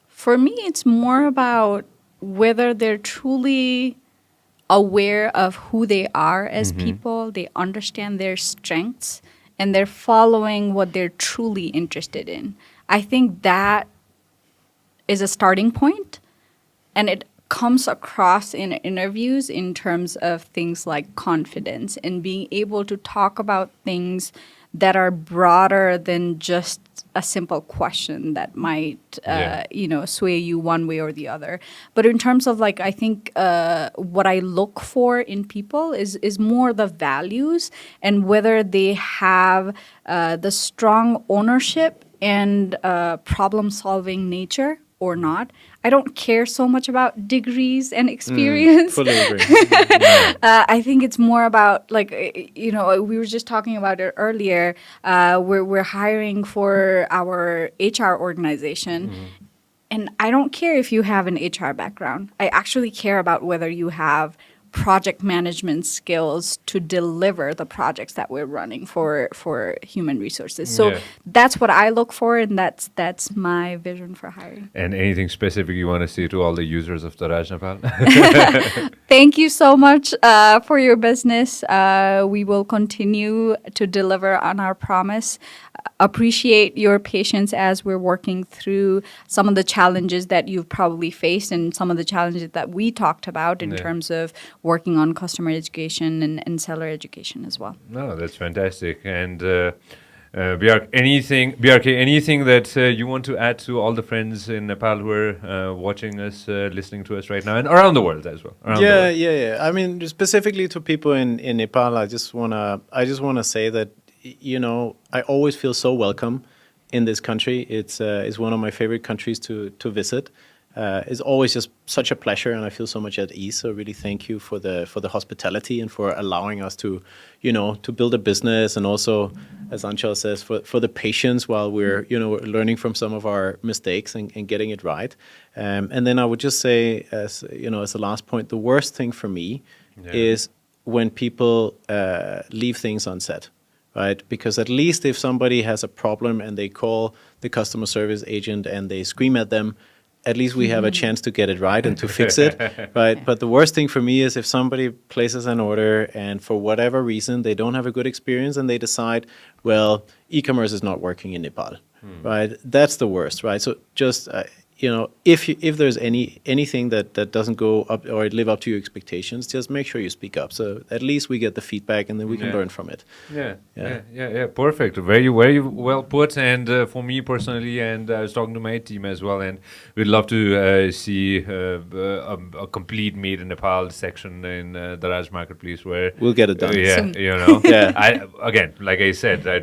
For me, it's more about whether they're truly aware of who they are as people, they understand their strengths, and they're following what they're truly interested in. I think that is a starting point, and it comes across in interviews in terms of things like confidence and being able to talk about things that are broader than just a simple question that might, sway you one way or the other. But in terms of I think what I look for in people is more the values and whether they have the strong ownership and problem-solving nature or not. I don't care so much about degrees and experience. Fully agree. I think it's more about we were just talking about it earlier. We're hiring for our HR organization. And I don't care if you have an HR background. I actually care about whether you have project management skills to deliver the projects that we're running for human resources. So Yeah. that's what I look for, and that's my vision for hiring. And anything specific you want to say to all the users of Daraz Nepal? Thank you so much for your business. We will continue to deliver on our promise. Appreciate your patience as we're working through some of the challenges that you've probably faced and some of the challenges that we talked about in Yeah. terms of working on customer education and seller education as well. No, that's fantastic. And Bjarke, anything that you want to add to all the friends in Nepal who are watching us, listening to us right now, and around the world as well? Around the world. Yeah. I mean, specifically to people in Nepal, I just wanna say that, you know, I always feel so welcome in this country. It's one of my favorite countries to visit. It's always just such a pleasure, and I feel so much at ease. So really, thank you for the hospitality and for allowing us to, you know, to build a business, and also, as Aanchal says, for the patience while we're, you know, learning from some of our mistakes and getting it right. And then I would just say, as you know, as the last point, the worst thing for me is when people leave things unsaid. Right? Because at least if somebody has a problem and they call the customer service agent and they scream at them, at least we have a chance to get it right and to fix it, right? But the worst thing for me is if somebody places an order and for whatever reason they don't have a good experience and they decide, well, e-commerce is not working in Nepal, right? That's the worst, right? So just you know, if there's anything that doesn't go up or live up to your expectations, just make sure you speak up. So at least we get the feedback and then we can learn from it. Yeah. Perfect. Very well put. And for me personally, and I was talking to my team as well, and we'd love to see a complete Made in Nepal section in the Raj Marketplace where we'll get it done. Soon. You know. Yeah. Again, like I said, I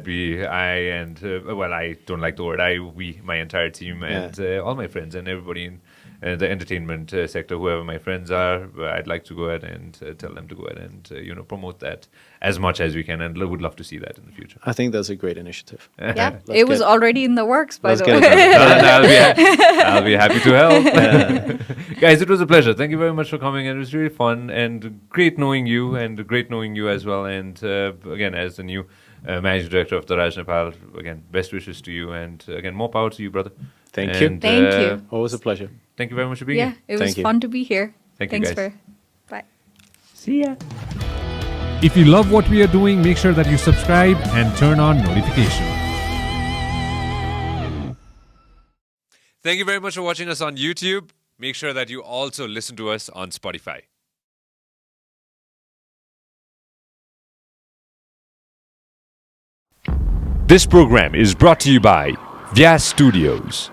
don't like the word we, my entire team and all my friends and everybody in the entertainment sector, whoever my friends are, I'd like to go ahead and tell them to go ahead and promote that as much as we can, and would love to see that in the future. I think that's a great initiative. Yeah, it was already in the works, by the way. I'll be happy to help. Guys, it was a pleasure. Thank you very much for coming, and it was really fun and great knowing you, as well. And again, as the new managing director of Daraz Nepal, again, best wishes to you, and again, more power to you, brother. Thank you. Thank you. Always a pleasure. Thank you very much for being Yeah, here. it was fun to be here. Thank you, Thanks guys. Bye. See ya. If you love what we are doing, make sure that you subscribe and turn on notifications. Thank you very much for watching us on YouTube. Make sure that you also listen to us on Spotify. This program is brought to you by Vyas Studios.